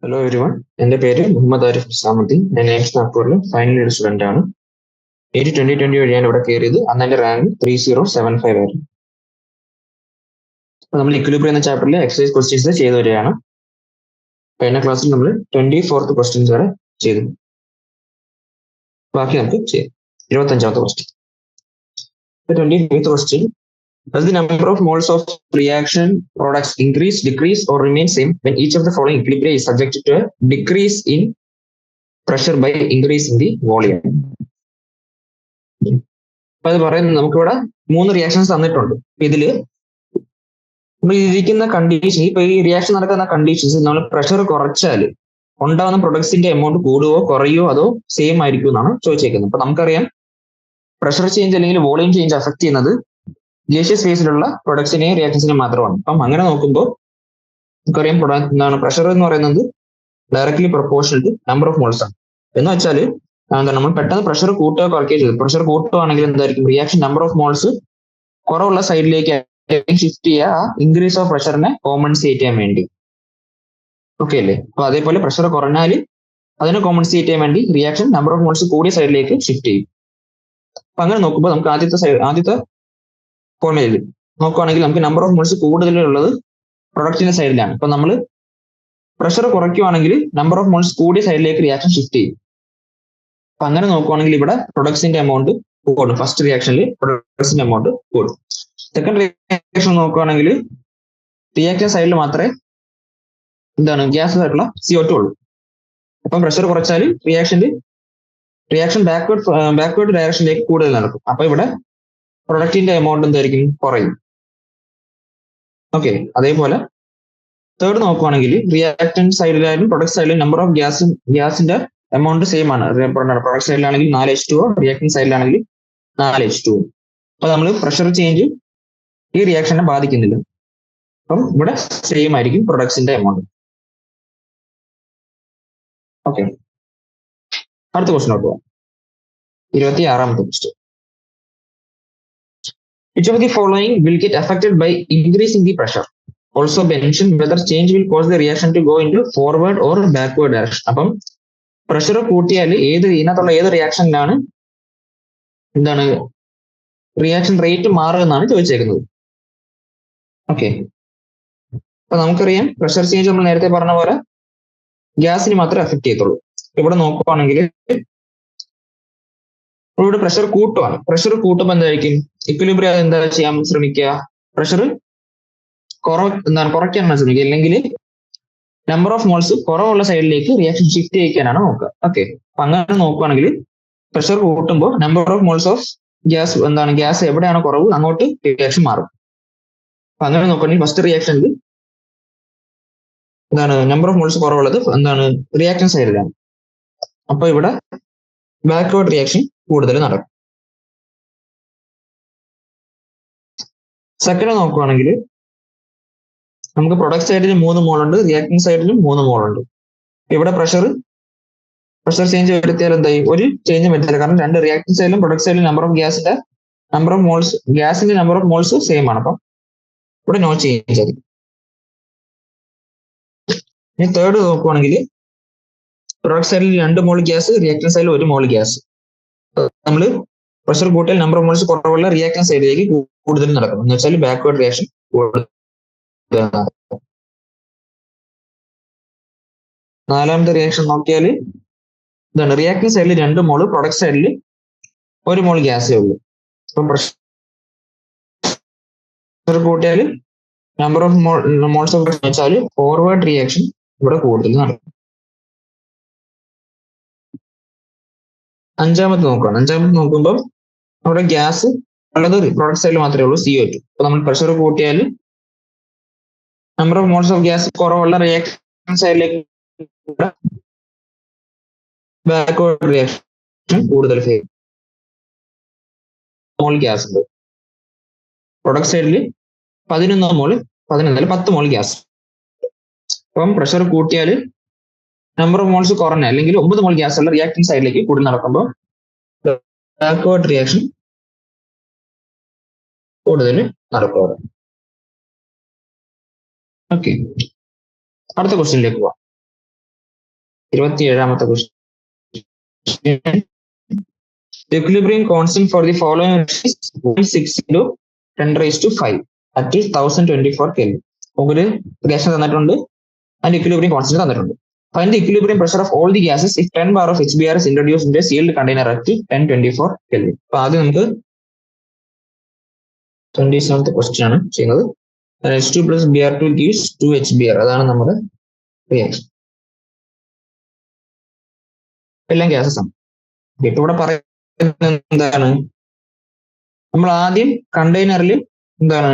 Hello everyone, എൻ്റെ പേര് മുഹമ്മദ് ആരിഫ് ഇസ്ലാമുദ്ദീൻ. ഞാൻ എയിംസ് നാഗ്പൂരിൽ ഫൈനൽ ഇയർ സ്റ്റുഡൻ്റ് ആണ്. 2020 വഴിയാണ് ഇവിടെ കയറിയത്. അന്ന് എൻ്റെ റാങ്ക് 3075 ആയിരുന്നു. അപ്പോൾ നമ്മൾ ഇക്വിലിബ്രിയം എന്ന ചാപ്റ്ററിൽ എക്സസൈസ് ക്വസ്റ്റ്യൻസ് ചെയ്തു വരികയാണ്. കഴിഞ്ഞ ക്ലാസ്സിൽ നമ്മൾ 24th ക്വസ്റ്റ്യൻസ് വരെ ചെയ്തു. ബാക്കി നമുക്ക് ചെയ്യാം. 25ാമത്തെ question. 25th question. Does the number of moles of reaction products increase, decrease, or remain same when each of the following equilibria is subjected to a decrease in pressure by increase in the volume? അപ്പൊ അത് പറയുന്നത് നമുക്കിവിടെ 3 reactions തന്നിട്ടുണ്ട്. ഇതില് ഇരിക്കുന്ന condition, ഇപ്പൊ ഈ reaction നടക്കുന്ന കണ്ടീഷൻസ് നമ്മൾ പ്രഷർ കുറച്ചാൽ ഉണ്ടാകുന്ന പ്രൊഡക്ട്സിന്റെ എമൗണ്ട് കൂടുകയോ കുറയോ അതോ സെയിം ആയിരിക്കും എന്നാണ് ചോദിച്ചേക്കുന്നത്. അപ്പൊ നമുക്കറിയാം പ്രഷർ ചേഞ്ച് അല്ലെങ്കിൽ വോളിയം ചേഞ്ച് അഫക്ട് ചെയ്യുന്നത് ഗേഷ്യസ് ഫേസിലുള്ള പ്രൊഡക്ട്സിനെയും റിയാക്ഷൻസിനെയും മാത്രമാണ്. അപ്പം അങ്ങനെ നോക്കുമ്പോൾ നമുക്കറിയാം എന്താണ് പ്രഷർ എന്ന് പറയുന്നത് directly proportional to number of moles ആണ്. എന്ന് വെച്ചാൽ എന്താണ് നമ്മൾ പെട്ടെന്ന് പ്രഷർ കൂട്ടുക കുറയ്ക്കുകയോ ചെയ്തു. പ്രഷർ കൂട്ടുകയാണെങ്കിൽ എന്തായിരിക്കും റിയാക്ഷൻ നമ്പർ ഓഫ് മോൾസ് കുറവുള്ള സൈഡിലേക്ക് ഷിഫ്റ്റ് ചെയ്യുക, ആ ഇൻക്രീസ് ഓഫ് പ്രഷറിനെ കോമ്പൻസേറ്റ് ചെയ്യാൻ വേണ്ടി. ഓക്കെ അല്ലേ? അപ്പൊ അതേപോലെ പ്രഷർ കുറഞ്ഞാൽ അതിനെ കോമ്പൻസേറ്റ് ചെയ്യാൻ വേണ്ടി റിയാക്ഷൻ നമ്പർ ഓഫ് മോൾസ് കൂടിയ സൈഡിലേക്ക് ഷിഫ്റ്റ് ചെയ്യും. അപ്പൊ അങ്ങനെ നോക്കുമ്പോൾ നമുക്ക് ആദ്യത്തെ ഫോർമുലയിൽ നോക്കുവാണെങ്കിൽ നമുക്ക് നമ്പർ ഓഫ് മോൾസ് കൂടുതലുള്ളത് പ്രൊഡക്റ്റിന്റെ സൈഡിലാണ്. അപ്പൊ നമ്മൾ പ്രഷർ കുറയ്ക്കുവാണെങ്കിൽ നമ്പർ ഓഫ് മോൾസ് കൂടിയ സൈഡിലേക്ക് റിയാക്ഷൻ ഷിഫ്റ്റ് ചെയ്യും. അപ്പൊ അങ്ങനെ നോക്കുവാണെങ്കിൽ ഇവിടെ പ്രൊഡക്ട്സിന്റെ എമൗണ്ട് കൂടും. ഫസ്റ്റ് റിയാക്ഷനിൽ പ്രൊഡക്ട്സിന്റെ എമൗണ്ട് കൂടും. സെക്കൻഡ് റിയാക്ഷൻ നോക്കുവാണെങ്കിൽ റിയാക്ഷൻ സൈഡിൽ മാത്രമേ എന്താണ് ഗ്യാസ് ആയിട്ടുള്ള CO2 ഉള്ളൂ. അപ്പം പ്രഷർ കുറച്ചാൽ റിയാക്ഷൻ ബാക്ക്വേർഡ് ഡയറക്ഷനിലേക്ക് കൂടുതൽ നടക്കും. അപ്പൊ ഇവിടെ പ്രൊഡക്റ്റിന്റെ എമൗണ്ട് എന്തായിരിക്കും? കുറയും. ഓക്കെ, അതേപോലെ തേർഡ് നോക്കുവാണെങ്കിൽ റിയാക്ടൻ സൈഡിലായാലും പ്രൊഡക്റ്റ് സൈഡിലും നമ്പർ ഓഫ് ഗ്യാസിന്റെ എമൗണ്ട് സെയിം ആണ്. പ്രൊഡക്റ്റ് സൈഡിലാണെങ്കിൽ 4H2O, റിയാക്ടൻ സൈഡിലാണെങ്കിൽ 4H2O. അപ്പൊ നമ്മൾ പ്രഷർ ചേഞ്ച് ഈ റിയാക്ഷനെ ബാധിക്കുന്നില്ല. അപ്പം ഇവിടെ സെയിം ആയിരിക്കും പ്രൊഡക്ട്സിന്റെ എമൗണ്ട്. ഓക്കെ, അടുത്ത ക്വസ്റ്റ്യൻ പോവാം. 26ാമത്തെ question. Which of the following will get affected by increasing the pressure? Also mention whether change will cause the reaction to go into forward or backward direction. അപ്പം pressure കൂട്ടിയാൽ ഇതിനകത്തുള്ള ഏത് റിയാക്ഷനിലാണ് എന്താണ് reaction rate മാറുക എന്നാണ് ചോദിച്ചേക്കുന്നത്. Okay, അപ്പൊ നമുക്കറിയാം pressure change നമ്മൾ നേരത്തെ പറഞ്ഞ പോലെ ഗ്യാസിന് മാത്രമേ അഫക്ട് ചെയ്യത്തുള്ളൂ. ഇവിടെ നോക്കുവാണെങ്കിൽ ഇവിടെ പ്രഷർ കൂട്ടുവാണ്. പ്രഷർ കൂട്ടുമ്പോൾ എന്തായിരിക്കും ഇക്വിലിബ്രിയം എന്താ ചെയ്യാൻ ശ്രമിക്കുക? പ്രഷർ കുറയ്ക്കാനാണ് ശ്രമിക്കുക, അല്ലെങ്കിൽ നമ്പർ ഓഫ് മോൾസ് കുറവുള്ള സൈഡിലേക്ക് റിയാക്ഷൻ ഷിഫ്റ്റ് ചെയ്യിക്കാനാണ് നോക്കുക. ഓക്കെ, അപ്പൊ അങ്ങനെ നോക്കുവാണെങ്കിൽ പ്രഷർ കൂട്ടുമ്പോൾ number of moles of gas എവിടെയാണ് കുറവ് അങ്ങോട്ട് റിയാക്ഷൻ മാറും. അപ്പൊ അങ്ങനെ നോക്കുകയാണെങ്കിൽ ഫസ്റ്റ് റിയാക്ഷനിൽ നമ്പർ ഓഫ് മോൾസ് കുറവുള്ളത് റിയാക്ഷൻ സൈഡിലാണ്. അപ്പൊ ഇവിടെ ബാക്ക്വേർഡ് റിയാക്ഷൻ കൂടുതൽ നടക്കും. സെക്കൻഡ് നോക്കുവാണെങ്കിൽ നമുക്ക് പ്രൊഡക്റ്റ് സൈഡിൽ 3 മോളുണ്ട്, റിയാക്ടൻ സൈഡിലും 3 മോളുണ്ട്. ഇവിടെ പ്രഷർ ചേഞ്ച് വരുത്തിയാൽ എന്തായി? ഒരു ചേഞ്ചും വരുത്തില്ല, കാരണം രണ്ട് റിയാക്ടൻ സൈഡിലും പ്രൊഡക്റ്റ് സൈഡിലും ഗ്യാസിന്റെ നമ്പർ ഓഫ് മോൾസ് സെയിം ആണ്. അപ്പം ഇവിടെ നോ ചേഞ്ച് ആയിരിക്കും. ഇനി തേർഡ് നോക്കുവാണെങ്കിൽ പ്രൊഡക്റ്റ് സൈഡിൽ 2 മോൾ ഗ്യാസ്, റിയാക്ടൻ സൈഡിൽ 1 മോൾ ഗ്യാസ്. നമ്മൾ പ്രഷർ കൂട്ടിയാൽ നമ്പർ ഓഫ് മോൾസ് കുറവുള്ള റിയാക്ടൻ സൈഡിലേക്ക് കൂടുതൽ നടക്കും. എന്ന് വെച്ചാൽ ബാക്ക്വേർഡ് റിയാക്ഷൻ കൂടുതൽ. നാലാമത്തെ റിയാക്ഷൻ നോക്കിയാൽ റിയാക്ടൻ സൈഡിൽ 2 മോള്, പ്രൊഡക്റ്റ് സൈഡിൽ 1 മോൾ ഗ്യാസേ ഉള്ളൂ. അപ്പം പ്രഷർ കൂട്ടിയാൽ നമ്പർ ഓഫ് മോൾസ് ഓഫ് വെച്ചാൽ ഫോർവേഡ് റിയാക്ഷൻ ഇവിടെ കൂടുതൽ നടക്കും. അഞ്ചാമത്തെ നോക്കുമ്പോൾ അവിടെ ഗ്യാസ് ഉള്ളത് പ്രൊഡക്റ്റ് സൈഡിൽ മാത്രമേ ഉള്ളൂ, CO2. അപ്പൊ നമ്മൾ പ്രഷർ കൂട്ടിയാൽ number of moles of gas കുറവുള്ള റിയാക്ഷൻ സൈഡിലേക്ക് ബാക്ക്വേർഡ് റിയാക്ഷൻ കൂടുതൽ മോൾ ഗ്യാസ് ഉണ്ട്. പ്രൊഡക്റ്റ് സൈഡിൽ 10 മോൾ ഗ്യാസ്. അപ്പം പ്രഷർ കൂട്ടിയാൽ നമ്പർ ഓഫ് മോൾസ് കുറഞ്ഞ അല്ലെങ്കിൽ 9 മോൾ ഗ്യാസ് ഉള്ള റിയാക്ടൻ സൈഡിലേക്ക് കൂടുതൽ നടക്കുമ്പോൾ ബാക്ക്വേർഡ് റിയാക്ഷൻ കൂടുതൽ നടക്കുക. ഓക്കെ, അടുത്ത ക്വസ്റ്റ്യനിലേക്ക് പോവാം. 27ാമത്തെ question. Equilibrium constant for the following is 0.6 into 10 raised to 5 at 1024 Kelvin. ഒരു റിയാക്ഷൻ തന്നിട്ടുണ്ട്, അതിന്റെ equilibrium constant തന്നിട്ടുണ്ട്. Find the equilibrium pressure of all the gases if 10 bar of HBr is introduced into a sealed container at 1024 Kelvin. അപ്പൊ ആദ്യം നമുക്ക് 27th question ആണ് ചെയ്യുന്നത്. H2 plus Br2 gives 2 HBr. അതാണ് നമ്മുടെ റിയാക്ഷൻ. എല്ലാം ഗ്യാസസ് ആണ്. ഇപ്പൊ ഇവിടെ പറയുന്നത് എന്താണ്, നമ്മൾ ആദ്യം കണ്ടെയ്നറിൽ എന്താണ്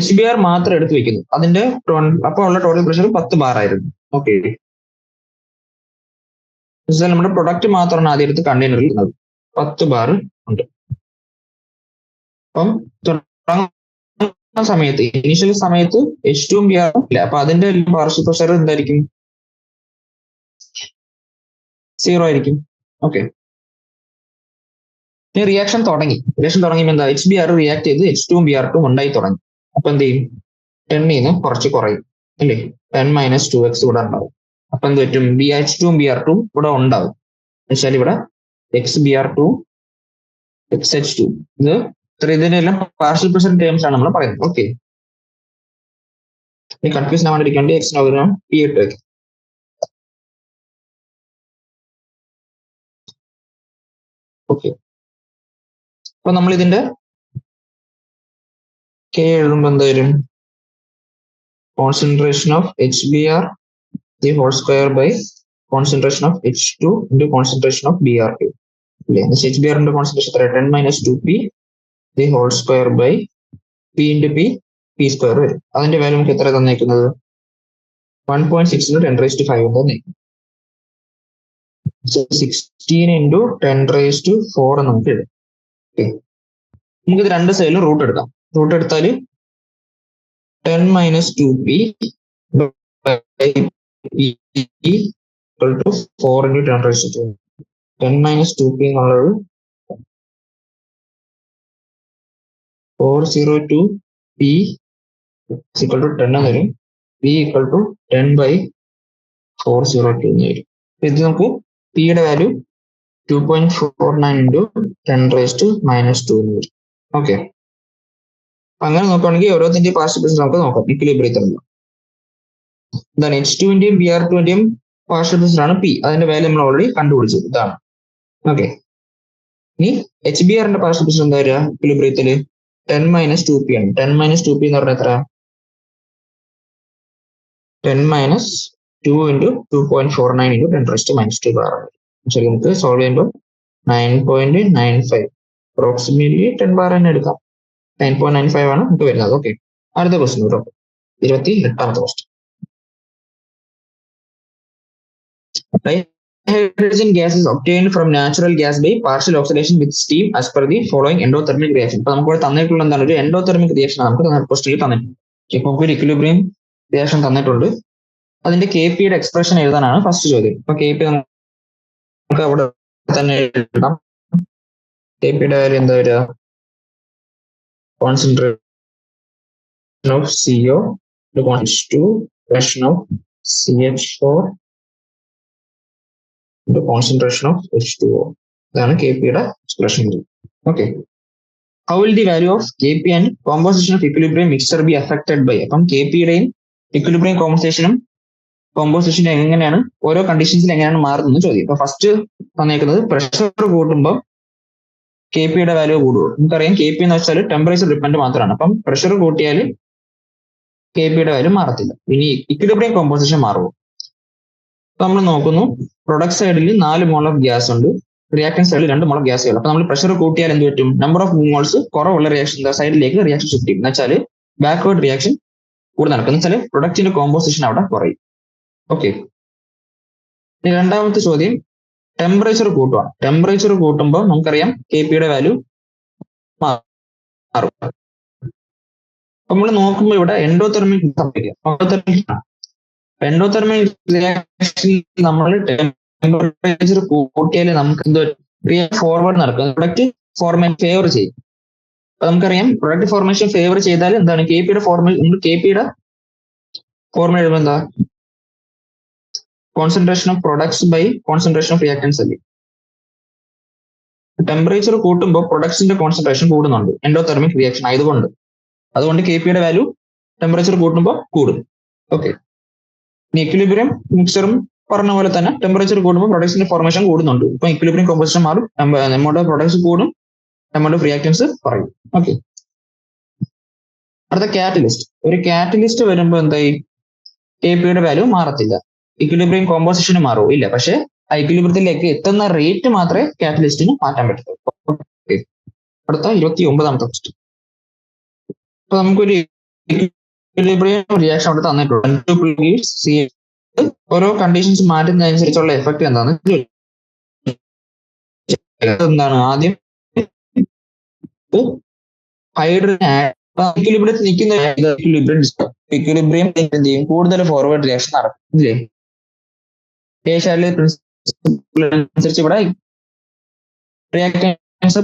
HBr മാത്രം എടുത്ത് വെക്കുന്നു. അതിന്റെ അപ്പോൾ ഉള്ള ടോട്ടൽ പ്രഷർ 10 ബാർ ആയിരുന്നു. ഓക്കെ, നമ്മുടെ പ്രൊഡക്റ്റ് മാത്രമാണ് ആദ്യം എടുത്ത് കണ്ടെയ്നറിൽ ഇടുന്നത്. 10 ബാർ ഉണ്ട്. അപ്പം തുടങ്ങുന്ന സമയത്ത് ഇനീഷ്യൽ സമയത്ത് H2 Br ഇല്ല, അപ്പൊ അതിന്റെ പാർഷ്യൽ പ്രഷർ എന്തായിരിക്കും, 0 ആയിരിക്കും. ഓക്കെ, റിയാക്ഷൻ തുടങ്ങിയപ്പോൾ എന്താ, HBr റിയാക്ട് ചെയ്ത് H2 Br2 ഉണ്ടായി തുടങ്ങി. അപ്പൊ എന്ത് ചെയ്യും, 10 കുറച്ച് കുറയും അല്ലേ, 10 - 2x ഇവിടെ ഉണ്ടാവും. അപ്പൊ എന്ത് പറ്റും, H2 Br2 ഇവിടെ ഉണ്ടാവും. എന്നുവെച്ചാൽ ഇവിടെ XBr2 XH2 ഇതിനെല്ലാം പാർഷ്യൽ പ്രഷർ ടേംസ് ആണ് നമ്മൾ പറയുന്നത്. ഓക്കെ, കൺഫ്യൂഷൻ ആവാണ്ടിരിക്കേണ്ടി X P ഇട്ട് വെക്കാം. ഓക്കെ, അപ്പൊ നമ്മൾ ഇതിന്റെ K എഴുതുമ്പോൾ എന്തായാലും concentration of HBr the whole square by concentration of H2 into concentration of Br2 അല്ലേ. HBr ന്റെ കോൺസെൻട്രേഷൻ എത്ര, 10 - 2p the whole square by p into p square വരും. അതിന്റെ വാല്യൂ നമുക്ക് എത്ര തന്നേക്കുന്നത്, 1.6 into 10 raised to 5 തന്നേക്കും. 16 into 10 raised to 4 നമുക്ക് എഴുതാം. Okay, നമുക്കിത് രണ്ട് സൈഡിലും റൂട്ട് എടുക്കാം. റൂട്ട് എടുത്താൽ 10 - 2p equal to 4 into 10 raised to 2. 10 - 2p എന്നുള്ളത് 402p equal to 10 എന്ന് വരും. p equal to 10/402 എന്ന് വരും. ഇത് നമുക്ക് p യുടെ വാല്യൂ 2.49 into 10 raised to -2 എന്ന് വരും. ഓക്കെ, അങ്ങനെ നോക്കുകയാണെങ്കിൽ ഓരോത്തിന്റെ പാർഷ്യൽ പ്രഷർ നമുക്ക് നോക്കാം ഇക്വിലിബ്രിയത്തിലുള്ള. എന്താണ്, H2-ന്റെയും Br2-ന്റെയും പാർഷ്യൽ പ്രഷർ ആണ് P. അതിന്റെ വാല്യൂ നമ്മൾ ഓൾറെഡി കണ്ടുപിടിച്ചു, ഇതാണ്. ഓക്കെ, ഇനി HBr ന്റെ പാർഷ്യൽ പ്രഷർ എന്താ വരിക ഇക്വിലിബ്രിയത്തില്, 10 - 2p ആണ്. 10 - 2p എന്ന് പറഞ്ഞാൽ എത്ര, 10 - 2 into 2.49 into 10 raised to -2 bar. ശരി, നമുക്ക് സോൾവ് ചെയ്യുമ്പോൾ 9.95 അപ്രോക്സിമേറ്റ്ലി 10 ബാർ തന്നെ എടുക്കാം. 9.95 ആണ് നമുക്ക് വരുന്നത്. ഓക്കെ, അടുത്ത ക്വസ്റ്റ്യൻ കേട്ടോ, 28ാമത്തെ question. Hydrogen gas is obtained from natural gas by partial oxidation with steam as per the following endothermic reaction. ഇപ്പൊ നമുക്ക് തന്നിട്ടുള്ള എന്താണ്, ഒരു എൻഡോതെർമിക് റിയാക്ഷൻ നമുക്ക് ക്വസ്റ്റ്യൻ തന്നിട്ടുണ്ട്. ഇപ്പൊ ഒരു ഇക്വിലിബ്രിയം റിയാക്ഷൻ തന്നിട്ടുണ്ട്, അതിന്റെ KP യുടെ എക്സ്പ്രഷൻ എഴുതാനാണ് ഫസ്റ്റ് ചോദ്യം. ഇപ്പൊ KP നമുക്ക് അവിടെ തന്നെ എഴുതാം. KP യുടെ വാല്യൂ എന്താ വരിക, concentration of CO to concentration of CH4 into concentration of H2O. ഇതാണ് KP യുടെ expression. Okay, how will the value of KP and composition of equilibrium mixture be affected by? അപ്പം KP യുടെയും equilibrium കോമ്പോസിഷനും എങ്ങനെയാണ് ഓരോ കണ്ടീഷൻസിൽ എങ്ങനെയാണ് മാറുന്നത് ചോദ്യം. ഇപ്പൊ ഫസ്റ്റ് തന്നേക്കുന്നത് പ്രഷർ കൂട്ടുമ്പോൾ KP യുടെ വാല്യൂ കൂടുക. നമുക്കറിയാം KP എന്ന് വെച്ചാൽ ടെമ്പറേച്ചർ ഡിപ്പെൻഡ് മാത്രമാണ്. അപ്പം പ്രഷർ കൂട്ടിയാൽ KP യുടെ വാല്യൂ മാറത്തില്ല. ഇനി ഇക്വിലിബ്രിയം കോമ്പോസിഷൻ മാറുമോ, നമ്മൾ നോക്കുന്നു. പ്രൊഡക്റ്റ് സൈഡിൽ 4 മോൾ ഓഫ് ഗ്യാസ് ഉണ്ട്, റിയാക്ടൻ സൈഡിൽ 2 മോൾ ഓഫ് ഗ്യാസ് ഉള്ളു. അപ്പൊ നമ്മൾ പ്രഷർ കൂട്ടിയാൽ എന്ത് പറ്റും, നമ്പർ ഓഫ് മോൾസ് കുറവുള്ള റിയാക്ഷൻ സൈഡിലേക്ക് റിയാക്ഷൻ ഷിഫ്റ്റ് ചെയ്യും. എന്ന് വെച്ചാൽ ബാക്ക്വേർഡ് റിയാക്ഷൻ കൂടുതൽ നടക്കും. എന്ന് വെച്ചാൽ പ്രൊഡക്റ്റിന്റെ കോമ്പോസിഷൻ അവിടെ കുറയും. ഓക്കെ, രണ്ടാമത്തെ ചോദ്യം ടെമ്പറേച്ചർ കൂട്ടുവാണ്. ടെമ്പറേച്ചർ കൂട്ടുമ്പോൾ നമുക്കറിയാം KP യുടെ വാല്യൂ മാറും. നമ്മൾ നോക്കുമ്പോൾ ഇവിടെ എൻഡോതെർമിക് സംഭവിക്കാം. എൻഡോതെർമിക് റിയാക്ഷനിൽ നമ്മൾ ടെമ്പറേച്ചർ കൂട്ടിയാൽ നമുക്ക് എന്തോ ഫോർവേഡ് നടക്കും, പ്രൊഡക്റ്റ് ഫോർമേഷൻ ഫേവർ ചെയ്യും. അപ്പൊ നമുക്കറിയാം പ്രൊഡക്റ്റ് ഫോർമേഷൻ ഫേവർ ചെയ്താൽ എന്താണ് KP യുടെ ഫോർമുല, KP യുടെ ഫോർമുല എഴുതുമ്പോൾ എന്താ, concentration of products by concentration of reactants അല്ലേ. ടെമ്പറേച്ചർ കൂട്ടുമ്പോൾ പ്രൊഡക്ട്സിന്റെ കോൺസെൻട്രേഷൻ കൂടുന്നുണ്ട് എൻഡോതെർമിക് റിയാക്ഷൻ ആയതുകൊണ്ട്. അതുകൊണ്ട് കെ പിയുടെ വാല്യൂ ടെമ്പറേച്ചർ കൂട്ടുമ്പോൾ കൂടും. ഓക്കെ. ഇക്വിലിബ്രിയം മിക്സറും പറഞ്ഞ പോലെ തന്നെ ടെമ്പറേച്ചർ കൂടുമ്പോൾ പ്രൊഡക്ട്സിന്റെ ഫോർമേഷൻ കൂടുന്നുണ്ട്. ഇപ്പൊ ഇക്വിലിബ്രിയം കോമ്പോസിഷൻ മാറും, എമൗണ്ട് ഓഫ് പ്രൊഡക്ട്സ് കൂടും, എമൗണ്ട് ഓഫ് റിയാക്ടൻസ് പറയും. ഓക്കെ. അടുത്ത കാറ്റലിസ്റ്റ്. ഒരു കാറ്റലിസ്റ്റ് വരുമ്പോൾ എന്തായി, കെ പിയുടെ വാല്യൂ മാറത്തില്ല. ഇക്വിലിബ്രിയം കോമ്പോസിഷന് മാറുമോ ഇല്ല, പക്ഷെ ആ ഇക്വിലിബ്രിയത്തിലേക്ക് എത്തുന്ന റേറ്റ് മാത്രമേ കാറ്റലിസ്റ്റിന് മാറ്റാൻ പറ്റത്തുള്ളൂ. അടുത്ത 29ാമത്തെ ക്വസ്റ്റ്യൻ. അപ്പൊ നമുക്കൊരു ഇക്വിലിബ്രിയം റിയാക്ഷൻ അവിടെ തന്നിട്ടുണ്ട്. ഓരോ കണ്ടീഷൻസ് മാറ്റുന്നതനുസരിച്ചുള്ള എഫക്ട് എന്താണ് ആദ്യം ഹൈഡ്രജൻ ഇക്വിലിബ്രിയത്തിൽ നിൽക്കുന്ന ഇക്വിലിബ്രിയം എന്ത് ചെയ്യും, കൂടുതൽ ഫോർവേഡ് റിയാക്ഷൻ നടക്കും ഇല്ലേ. പ്രിൻസിപ്പിൾ അനുസരിച്ച് ഇവിടെ റിയാക്ടൻസ്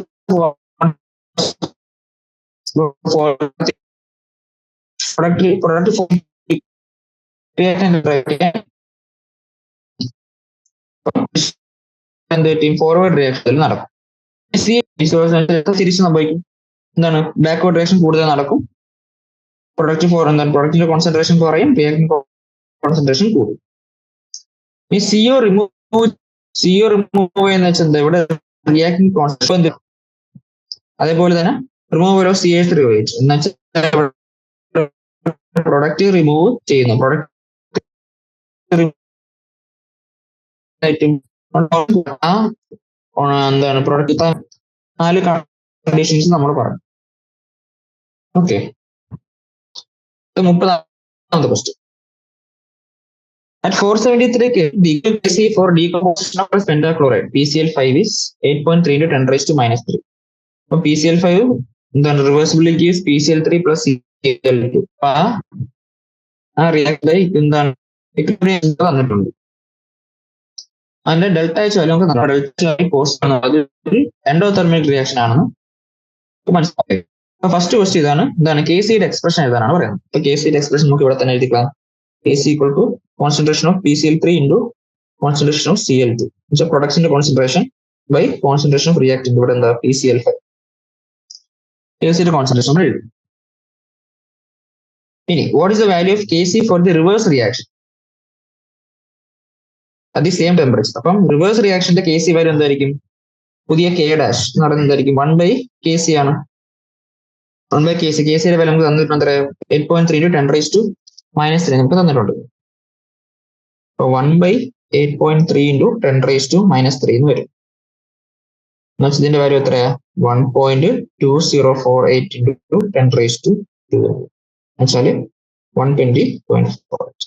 ഫോർവേഡ് റിയാക്ഷൻ നടക്കും. തിരിച്ച് സംഭവിക്കും, എന്താണ് ബാക്ക്വേർഡ് റിയാക്ഷൻ കൂടുതൽ നടക്കും. പ്രൊഡക്റ്റിന്റെ കോൺസെൻട്രേഷൻ കുറയും, റിയാക്ടന്റ് കോൺസെൻട്രേഷൻ കൂടും. ഈ സിഒ റിമൂവ് എന്ന് വെച്ചാൽ എന്താ, ഇവിടെ റിയാക്ടന്റ് കോൺസെൻട്രേഷൻ. അതേപോലെ തന്നെ റിമൂവൽ ഓഫ് CH3OH എന്ന് വെച്ചാൽ പ്രൊഡക്റ്റ് റിമൂവ് ചെയ്യുന്നു. എന്താണ് പ്രൊഡക്റ്റ് 4 കണ്ടീഷൻസ് നമ്മൾ പറഞ്ഞു. Okay. 30ാമത്തെ question. At 473 Kc for decomposition of pentachloride, PCl5 is 8.3 into 10 raised to -3. അപ്പൊ PCl5 എന്താണ് reversibility is PCl3 plus Cl2. ആ റിയാക്ട് എന്താണ് തന്നിട്ടുണ്ട്. അതിന്റെ ഡെൽറ്റ എച്ച് വാല്യൂ നമുക്ക് എൻഡോതെർമിക് റിയാക്ഷൻ ആണെന്ന് മനസ്സിലാക്കി. അപ്പൊ ഫസ്റ്റ് ക്വസ്റ്റ്യൻ ഇതാണ്, എന്താണ് Kcയുടെ എക്സ്പ്രഷൻ എഴുതാനാണ് പറയുന്നത്. അപ്പൊ Kcയുടെ എക്സ്പ്രഷൻ നമുക്ക് ഇവിടെ തന്നെ എഴുതിക്കാം. Kc equal to concentration of PCl3 into concentration of Cl2. which is productന്റെ concentration by concentration of reactant. ഇവിടെ എന്താ PCl5. Kcയുടെ concentration എഴുതും. ഇനി what is the value of Kc for the reverse reaction at the same temperature? അപ്പം reverse റിയാക്ഷന്റെ Kc value എന്തായിരിക്കും, പുതിയ K dash എന്ന് പറയുന്നത് എന്തായിരിക്കും, 1/Kc ആണ്. 1/Kc. Kcയുടെ വാല്യൂ നമുക്ക് തന്നിട്ടുണ്ട് 8.3 into 10 raised to -3 നമുക്ക് തന്നിട്ടുണ്ട്. അപ്പൊ 1/8.3 into 10 raised to -3 എന്ന് വരും. ഇതിന്റെ വാല്യൂ എത്രയാ, 1.2048 into 10 raised to 2 എന്നുവെച്ചാല് 120.48.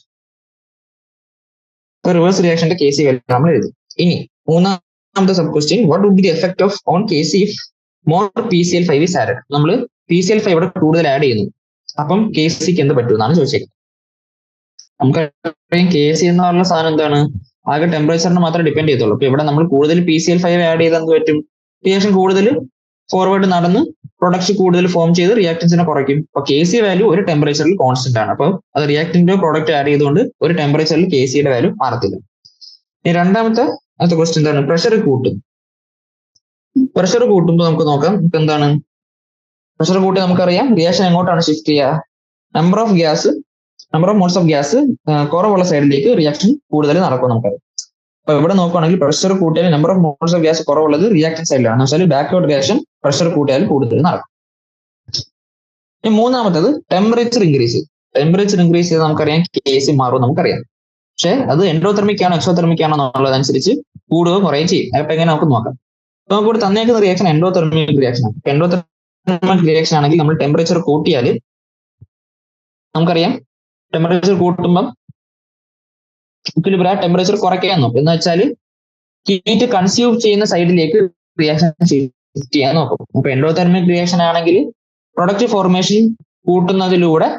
റിവേഴ്സ് റിയാക്ഷന്റെ Kc വാല്യൂ നമ്മൾ എഴുതി. ഇനി മൂന്നാമത്തെ sub question, what would be the effect of on Kc if more PCl5 is added? നമ്മൾ PCl5 ഇവിടെ കൂടുതൽ ആഡ് ചെയ്യുന്നു, അപ്പം Kcക്ക് എന്ത് പറ്റുമെന്നാണ് ചോദിച്ചേക്കുന്നത്. നമുക്കറിയാം Kc എന്ന് പറഞ്ഞ സാധനം എന്താണ്, ആകെ ടെമ്പറേച്ചറിന് മാത്രമേ ഡിപ്പെൻഡ് ചെയ്യത്തുള്ളൂ. അപ്പൊ ഇവിടെ നമ്മൾ കൂടുതൽ PCl5 ആഡ് ചെയ്താൽ എന്ത് പറ്റും, റിയാക്ഷൻ കൂടുതൽ ഫോർവേഡ് നടന്ന് പ്രൊഡക്റ്റ് കൂടുതൽ ഫോം ചെയ്ത് റിയാക്ടൻസിനെ കുറയ്ക്കും. അപ്പൊ Kc വാല്യൂ ഒരു ടെമ്പറേച്ചറിൽ കോൺസ്റ്റന്റ് ആണ്. അപ്പൊ അത് റിയാക്ടന്റോ പ്രോഡക്റ്റ് ആഡ് ചെയ്തുകൊണ്ട് ഒരു ടെമ്പറേച്ചറിൽ Kcയുടെ വാല്യൂ മാറത്തില്ല. ഇനി രണ്ടാമത്തെ ക്വസ്റ്റ്യൻ എന്താണ്, പ്രഷർ കൂട്ടും. പ്രഷർ കൂട്ടുമ്പോൾ നമുക്ക് നോക്കാം, നമുക്ക് എന്താണ് പ്രഷർ കൂട്ടി നമുക്കറിയാം റിയാക്ഷൻ എങ്ങോട്ടാണ് ഷിഫ്റ്റ് ചെയ്യുക, number of moles of gas കുറവുള്ള സൈഡിലേക്ക് റിയാക്ഷൻ കൂടുതൽ നടക്കും നമുക്കറിയാം. അപ്പൊ ഇവിടെ നോക്കുകയാണെങ്കിൽ പ്രഷർ കൂട്ടിയാൽ number of moles of gas കുറവുള്ളത് റിയാക്ടൻ സൈഡിലാണ്, എന്ന് വെച്ചാൽ ബാക്ക്വേർഡ് റിയാക്ഷൻ പ്രഷർ കൂട്ടിയാൽ കൂടുതൽ നടക്കും. ഇനി മൂന്നാമത്തത് ടെമ്പറേച്ചർ ഇൻക്രീസ് ചെയ്ത് നമുക്കറിയാം Kc മാറും നമുക്കറിയാം. പക്ഷെ അത് എൻഡോതെർമിക് ആണോ എക്സോതെർമിക് ആണോ എന്നുള്ളതനുസരിച്ച് കൂടുകയോ കുറയുകയും ചെയ്യും. അപ്പൊ എങ്ങനെ നമുക്ക് നോക്കാം. അപ്പൊ നമുക്ക് ഇവിടെ തന്നേക്കുന്ന റിയാക്ഷൻ എൻഡോതെർമിക് റിയാക്ഷൻ ആണ്. എൻഡോതെർമിക് റിയാക്ഷൻ ആണെങ്കിൽ നമ്മൾ ടെമ്പറേച്ചർ കൂട്ടിയാൽ നമുക്കറിയാം ടെമ്പറേച്ചർ കൂട്ടുമ്പം ഇക്വിലിബ്രിയം ടെമ്പറേച്ചർ കുറയ്ക്കാൻ നോക്കും. എന്ന് വെച്ചാൽ ഹീറ്റ് കൺസ്യൂം ചെയ്യുന്ന സൈഡിലേക്ക് റിയാക്ഷൻ ഷിഫ്റ്റ് ചെയ്യാൻ നോക്കും. അപ്പൊ എൻഡോതെർമിക് റിയാക്ഷൻ ആണെങ്കിൽ പ്രൊഡക്റ്റ് ഫോർമേഷൻ കൂട്ടുന്നതിലൂടെ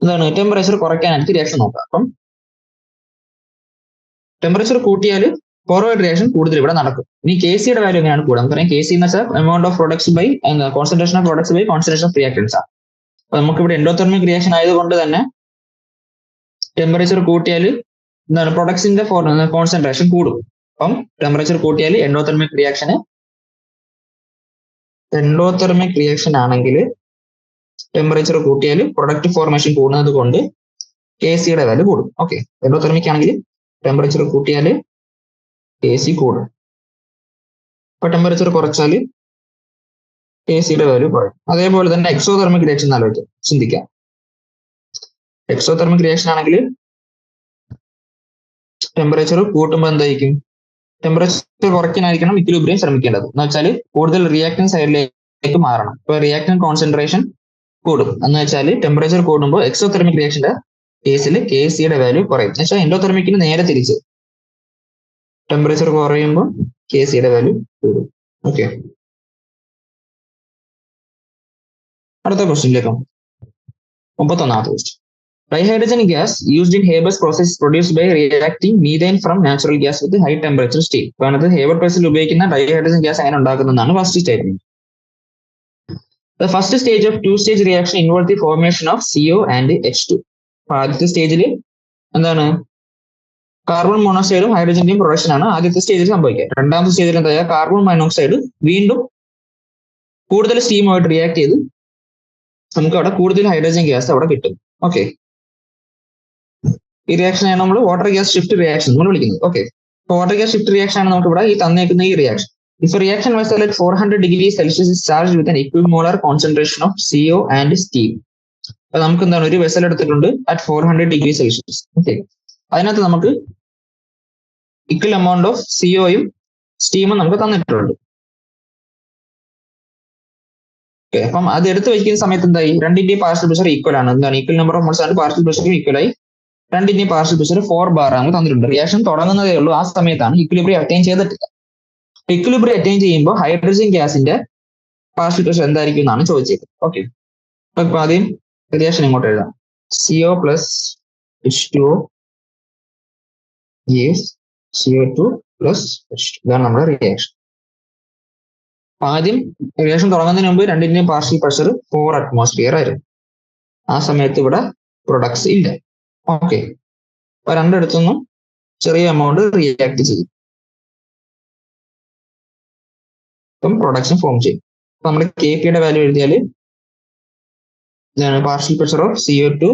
എന്താണ് ടെമ്പറേച്ചർ കുറയ്ക്കാനായിട്ട് റിയാക്ഷൻ നോക്കാം. അപ്പം ടെമ്പറേച്ചർ കൂട്ടിയാൽ ഫോർവേഡ് റിയാക്ഷൻ കൂടുതൽ ഇവിടെ നടക്കും. ഇനി Kcയുടെ വാല്യൂ എങ്ങനെയാണ് കൂടുക, നമുക്കറിയാം Kc എന്ന് വെച്ചാൽ amount of products by concentration of products by concentration of reactants ആണ്. അപ്പൊ നമുക്കിവിടെ എൻഡോതെർമിക് റിയാക്ഷൻ ആയതുകൊണ്ട് തന്നെ ടെമ്പറേച്ചർ കൂട്ടിയാൽ എന്താണ് പ്രൊഡക്ട്സിന്റെ കോൺസെൻട്രേഷൻ കൂടും. അപ്പം ടെമ്പറേച്ചർ കൂട്ടിയാൽ എൻഡോതെർമിക് റിയാക്ഷൻ ആണെങ്കിൽ ടെമ്പറേച്ചർ കൂട്ടിയാൽ പ്രൊഡക്റ്റ് ഫോർമേഷൻ കൂടുന്നത് കൊണ്ട് KC യുടെ വാല്യൂ കൂടും. ഓക്കെ, എൻഡോതെർമിക് ആണെങ്കിൽ ടെമ്പറേച്ചർ കൂട്ടിയാൽ KC കൂടും. അപ്പൊ ടെമ്പറേച്ചർ കുറച്ചാൽ KC യുടെ വാല്യൂ കുറയും. അതേപോലെ തന്നെ എക്സോതെർമിക് റിയാക്ഷൻ ചിന്തിക്കാം. എക്സോതെർമിക് റിയാക്ഷൻ ആണെങ്കിൽ ടെമ്പറേച്ചർ കൂട്ടുമ്പോൾ എന്തായിരിക്കും? ടെമ്പറേച്ചർ കുറയ്ക്കാനായിരിക്കണം ഇക്വിലിബ്രിയം ശ്രമിക്കേണ്ടത്. എന്ന് വെച്ചാൽ കൂടുതൽ റിയാക്ടൻ സൈഡിലേക്ക് മാറണം. ഇപ്പൊ റിയാക്ടൻ കോൺസെൻട്രേഷൻ കൂടും എന്ന് വെച്ചാൽ ടെമ്പറേച്ചർ കൂടുമ്പോൾ എക്സോതെർമിക് റിയാക്ഷന്റെ കേസിൽ KC യുടെ വാല്യൂ കുറയും. എന്ന് വെച്ചാൽ എൻഡോതെർമിക്കിന് നേരെ തിരിച്ച് ടെമ്പറേച്ചർ കുറയുമ്പോൾ KC യുടെ വാല്യൂ കൂടും. ഓക്കെ, അടുത്ത ക്വസ്റ്റ്യനിലേക്ക് 31ാമത്തെ question. Dihydrogen gas used in Haber's process is produced by reacting methane from natural gas with high temperature steam. അപ്പോൾ ഹേബർ പ്രോസസ്സിൽ ഉപയോഗിക്കുന്ന ഡൈഹൈഡ്രജൻ ഗ്യാസ് എങ്ങനെ ഉണ്ടാക്കുന്നതാണ് first statement. The first stage of two-stage reaction involves the formation of CO and H2. അപ്പോൾ ആദ്യത്തെ സ്റ്റേജിൽ എന്താണ്? Carbon മോണോക്സൈഡും ഹൈഡ്രജന്റെയും production ആണ് ആദ്യത്തെ സ്റ്റേജിൽ സംഭവിക്കുക. രണ്ടാമത്തെ സ്റ്റേജിൽ എന്താ? കാർബൺ മോണോക്സൈഡ് വീണ്ടും കൂടുതൽ സ്റ്റീമുമായിട്ട് റിയാക്ട് ചെയ്ത് നമുക്ക് അവിടെ കൂടുതൽ ഹൈഡ്രജൻ ഗ്യാസ് അവിടെ കിട്ടും. ഓക്കെ, ഈ റിയാക്ഷനാണ് നമ്മൾ വാട്ടർ ഗ്യാസ് ഷിഫ്റ്റ് റിയാക്ഷൻ നമ്മൾ വിളിക്കുന്നത്. ഓക്കെ, അപ്പോൾ വാട്ടർ ഗ്യാസ് ഷിഫ്റ്റ് റിയാക്ഷൻ ആണ് നമുക്ക് ഇവിടെ ഈ തന്നേക്കുന്ന ഈ reaction. If a reaction vessel at 400 degrees Celsius is charged with an equimolar concentration of CO and steam. അപ്പൊ നമുക്ക് എന്താണ്? ഒരു വെസൽ എടുത്തിട്ടുണ്ട് അറ്റ് 400 ഡിഗ്രി സെൽഷ്യസ്. ഓക്കെ, അതിനകത്ത് നമുക്ക് ഇക്വൽ എമൗണ്ട് ഓഫ് സിഒയും സ്റ്റീമും നമുക്ക് തന്നിട്ടുണ്ട്. ഓക്കെ, അപ്പം അത് എടുത്ത് വെക്കുന്ന സമയത്ത് എന്തായി? രണ്ടിന്റെയും പാർഷ്യൽ പ്രഷർ ഈക്വൽ ആണ്. എന്താണ്? ഈക്വൽ നമ്പർ ഓഫ് മോൾസ് ആണ് പാർഷ്യൽ പ്രഷറും ഈക്വൽ ആയി. രണ്ടിന്റെയും പാർഷ്യൽ പ്രഷർ 4 ബാർ നമുക്ക് തന്നിട്ടുണ്ട്. റിയാക്ഷൻ തുടങ്ങുന്നതേ ഉള്ളൂ. ആ സമയത്താണ് ഇക്വിലിബ്രിയം അറ്റൈൻ ചെയ്തിട്ടില്ല. ഇക്വിലിബ്രിയം അറ്റൈൻ ചെയ്യുമ്പോൾ ഹൈഡ്രജൻ ഗ്യാസിന്റെ പാർഷ്യൽ പ്രഷർ എന്തായിരിക്കും എന്നാണ് ചോദിച്ചത്. ഓക്കെ, അപ്പൊ ആദ്യം റിയാക്ഷൻ ഇങ്ങോട്ട് എഴുതാം. CO plus H2O gives CO2 plus H2. ഇതാണ് നമ്മുടെ റിയാക്ഷൻ. ആദ്യം റിയാക്ഷൻ തുടങ്ങുന്നതിന് മുമ്പ് രണ്ടിന്റെയും പാർഷ്യൽ പ്രഷർ 4 അറ്റ്മോസ്ഫിയർ ആയിരുന്നു. ആ സമയത്ത് ഇവിടെ പ്രൊഡക്ട്സ് ഇല്ല. ഓക്കെ, അപ്പൊ രണ്ടിടത്തുനിന്നും ചെറിയ എമൗണ്ട് റിയാക്ട് ചെയ്യും. അപ്പം പ്രൊഡക്ഷൻ ഫോം ചെയ്യും. അപ്പൊ നമ്മുടെ KP യുടെ വാല്യൂ എഴുതിയാൽ ഇതാണ് partial pressure of CO2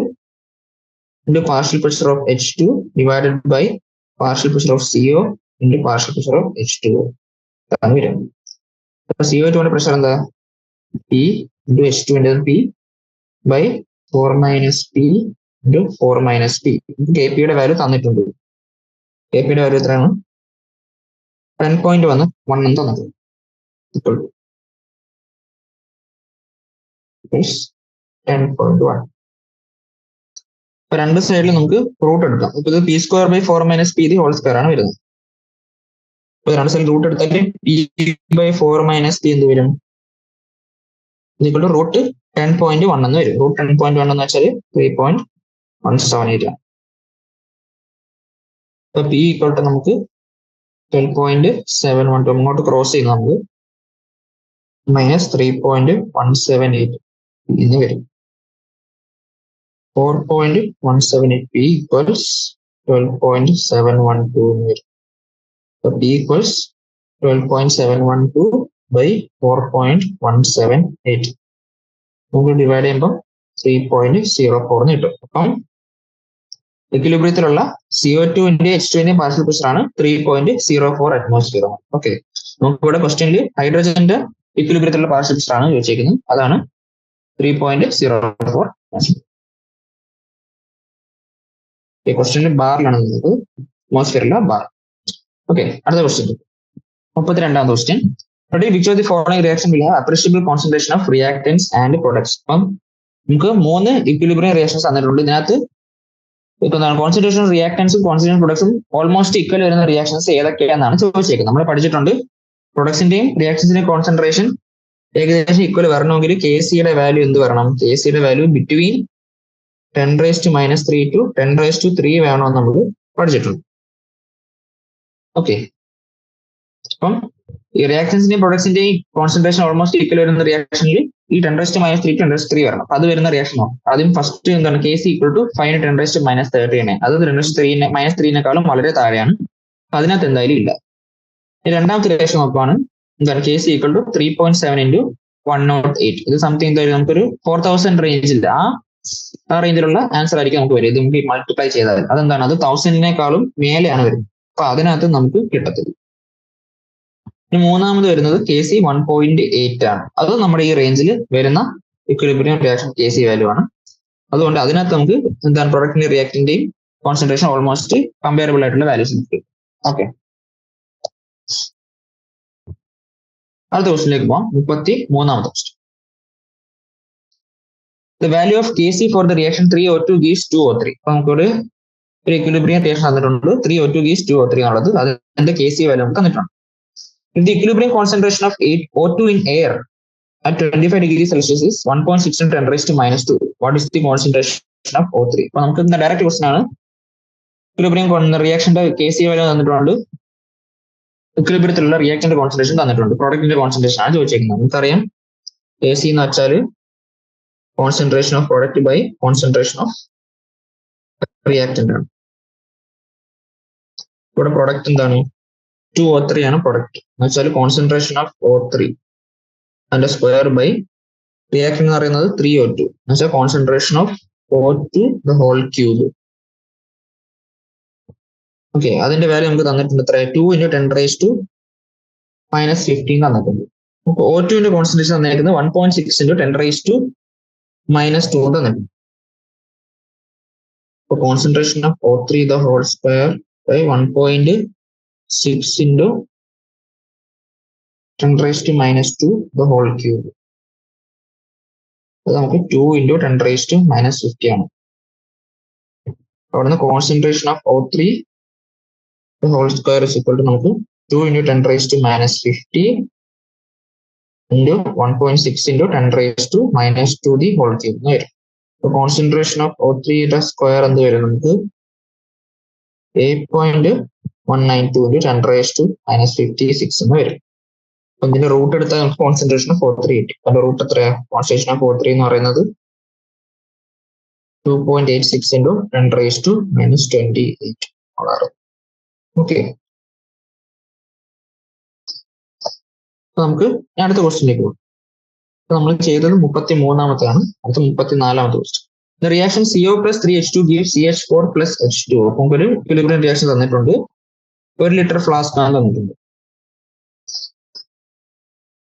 into partial pressure of H2 divided by partial pressure of CO into partial pressure of H2O. അതാണ് വരുന്നത്. അപ്പൊ CO2 പ്രഷർ എന്താ? P into H2 into P by 4 minus P into 4 minus P. KP യുടെ value തന്നിട്ടുണ്ട്. KP യുടെ value എത്രയാണ്? 10.1 എന്ന് തന്നിട്ടുണ്ട്. ഇപ്പോൾ 10.1. ഇപ്പൊ രണ്ട് സൈഡിൽ നമുക്ക് റൂട്ട് എടുക്കാം. ഇപ്പൊ ഇത് P²/4 - P ആണ് വരുന്നത്. ഇപ്പൊ രണ്ട് സൈഡിൽ റൂട്ട് എടുത്താൽ P/4 - P എന്ത് വരും? ഇതിപ്പോൾ റൂട്ട് 10.1 എന്ന് വരും. റൂട്ട് 10.1 എന്ന് വെച്ചാൽ 3.178 ആണ്. ഇപ്പൊ P = നമുക്ക് 12.712 അങ്ങോട്ട് ക്രോസ് ചെയ്യുന്നത് നമുക്ക് -3.178 എന്ന് വരും. 4.178 P equals 12.712 എന്ന് വരും. So P equals 12.712 by 4.178. നമുക്ക് ഡിവൈഡ് ചെയ്യുമ്പോൾ 3.04 എന്ന് കിട്ടും. അപ്പം ഇക്വിലിബ്രിയത്തിലുള്ള CO2 H2 പാർഷ്യൽ പ്രഷർ ആണ് 3.04 അറ്റ്മോസ്ഫിയർ ആണ്. ഓക്കെ, നമുക്ക് ഇവിടെ ക്വസ്റ്റ്യനിൽ ഹൈഡ്രജന്റെ ഇക്വിലിബ്രിയത്തിലുള്ള പാർഷ്യൽ പ്രഷർ ആണ് ചോദിച്ചേക്കുന്നത്. അതാണ് 3.04. ക്വസ്റ്റ്യനിൽ ബാറിലാണ് നിന്നത്, അറ്റ്മോസ്ഫിയറിലെ ബാർ. ഓക്കെ, അടുത്ത ക്വസ്റ്റ്യൻ 32ാമത്തെ question. Which of the following reaction will have appreciable concentration of reactants and products? അപ്പം നമുക്ക് 3 ഇക്വിലിബ്രിയം റിയാക്ഷൻസ് തന്നിട്ടുണ്ട്. ഇതിനകത്ത് ഇപ്പൊ കോൺസെൻട്രേഷൻ റിയാക്ടൻസും കോൺസെൻട്രേഷൻ പ്രൊഡക്ട്സും ഓൾമോസ്റ്റ് ഈക്വൽ വരുന്ന റിയാക്ഷൻസ് ഏതൊക്കെയാണെന്നാണ് ചോദിച്ചേക്കുന്നത്. നമ്മൾ പഠിച്ചിട്ടുണ്ട് പ്രൊഡക്ട്സിന്റെയും റിയാക്ഷൻസിന്റെയും കോൺസെൻട്രേഷൻ ഏകദേശം ഈക്വൽ വരണമെങ്കിൽ KC യുടെ വാല്യൂ എന്ത് വരണം? KC യുടെ വാല്യൂ ബിറ്റ്വീൻ 10⁻³ to 10⁻³ വേണമെന്ന് നമ്മൾ പഠിച്ചിട്ടുണ്ട്. ഓക്കെ, അപ്പം ഈ റിയാക്ഷൻസിന്റെയും പ്രൊഡക്ട്സിന്റെയും കോൺസെൻട്രേഷൻ ഓൾമോസ്റ്റ് ഈക്വൽ വരുന്ന റിയാക്ഷനിൽ ഈ 10⁻³ to 10⁻³ വരണം. അത് വരുന്ന റിയാക്ഷൻ ആണ്. ആദ്യം ഫസ്റ്റ് എന്താണ് കേസ് ഈക്വൽ ടു 5 × 10⁻³ ആണ്. അത് 10⁻³ വളരെ താഴെയാണ്. അതിനകത്ത് എന്തായാലും ഇല്ല. രണ്ടാമത്തെ റിയാക്ഷൻ നോക്കുവാണ് എന്താണ് കേസ് ഈക്വൽ ടു 3.7 × 108. ഇത് സംതിങ് എന്തായാലും നമുക്കൊരു 4000 റേഞ്ചിൽ ആ റേഞ്ചിലുള്ള ആൻസർ ആയിരിക്കും നമുക്ക് വരും. ഇത് നമുക്ക് മൾട്ടിപ്ലൈ ചെയ്താൽ അതെന്താണ്, അത് 1000-നേക്കാളും മേലെയാണ് വരുന്നത്. അപ്പൊ അതിനകത്ത് നമുക്ക് കിട്ടത്തില്ല. ഇനി മൂന്നാമത് വരുന്നത് KC 1.8 ആണ്. അത് നമ്മുടെ ഈ റേഞ്ചിൽ വരുന്ന ഇക്വിലിബ്രിയം റിയാക്ഷൻ KC വാല്യൂ ആണ്. അതുകൊണ്ട് അതിനകത്ത് നമുക്ക് എന്താണ് പ്രൊഡക്റ്റിന്റെ റിയാക്ടിന്റെയും കോൺസെൻട്രേഷൻ ഓൾമോസ്റ്റ് കമ്പയറബിൾ ആയിട്ടുള്ള വാല്യൂസ് കിട്ടും. ഓക്കെ, അടുത്ത ക്വസ്റ്റിലേക്ക് പോവാം. 33ാമത്തെ question. The value of KC for the reaction 3O2 gives 2O3. അപ്പൊ നമുക്കൊരു ഇക്വിലിബ്രിയം റിയാക്ഷൻ തന്നിട്ടുണ്ട്. 3O2 gives 2O3 എന്നുള്ളത് അതിന്റെ KC വാല്യൂ നമുക്ക് തന്നിട്ടുണ്ട്. If the equilibrium concentration of O2 in air at 25 degrees Celsius is 1.6 × 10⁻², what is the concentration of O3? അപ്പൊ നമുക്ക് direct question ആണ്. ഇക്വിലിബ്രിയം റിയാക്ഷന്റെ KC വാല്യൂ തന്നിട്ടുണ്ട്, ഇക്വിലിബ്രിയത്തിലുള്ള റിയാക്ടന്റ് കോൺസെൻട്രേഷൻ തന്നിട്ടുണ്ട്, പ്രോഡക്റ്റിന്റെ കോൺസെൻട്രേഷൻ ആണ് ചോദിച്ചേക്കുന്നത്. നമുക്കറിയാം KC എന്ന് വെച്ചാൽ concentration of product by concentration of reactant ആണ്. ഇവിടെ പ്രോഡക്റ്റ് എന്താണ്, 2O3 ആണ് പ്രൊഡക്റ്റ് എന്ന് വെച്ചാൽ കോൺസെൻട്രേഷൻ ഓഫ് O3 അതിന്റെ സ്ക്വയർ ബൈ റിയാക്ടന്റ് എന്ന് പറയുന്നത് 3O2 എന്ന് വെച്ചാൽ concentration of O2 the whole cube. Okay, അതിന്റെ വാല്യൂ നമുക്ക് തന്നിട്ടുണ്ട് എത്ര, 2 × 10⁻15 തന്നിട്ടുണ്ട്. നമുക്ക് O2ന്റെ കോൺസെൻട്രേഷൻ തന്നിരിക്കുന്നത് 1.6 × 10⁻² തന്നിട്ടുണ്ട്. അപ്പൊ concentration of O3 the whole square by 1.6 × 10⁻² the whole cube. അത് നമുക്ക് 2 × 10⁻15 ആണ്. അവിടുന്ന് concentration of O3 the whole square is equal to നമുക്ക് 2 × 10⁻15 into 1.6 × 10⁻² the whole cube എന്ന് വരും. അപ്പൊ കോൺസെൻട്രേഷൻ ഓഫ് O3 യുടെ സ്ക്വയർ എന്ത് വരും, നമുക്ക് 8.192 × 10⁻56 എന്ന് വരും. അപ്പൊ ഇതിന്റെ റൂട്ട് എടുത്താൽ നമുക്ക് കോൺസെൻട്രേഷൻ ഓഫ് O3 കിട്ടി. അതിന്റെ റൂട്ട് എത്രയാ, കോൺസെൻട്രേഷൻ ഓഫ് O3 എന്ന് പറയുന്നത് 2.86 × 10⁻28 ആണ്. ഓക്കെ, അപ്പൊ നമുക്ക് അടുത്ത ക്വസ്റ്റ്യനിലേക്ക് പോകും. നമ്മൾ ചെയ്തത് 33ാമത്തെയാണ്. അടുത്ത 34ാമത്തെ question. The reaction CO plus 3H2 gives CH4 plus H2O. അപ്പൊ നമുക്കൊരു ഇക്വിലിബ്രിയം റിയാക്ഷൻ തന്നിട്ടുണ്ട്, 1 ലിറ്റർ ഫ്ലാസ്ക് ആണ് തന്നിട്ടുണ്ട്.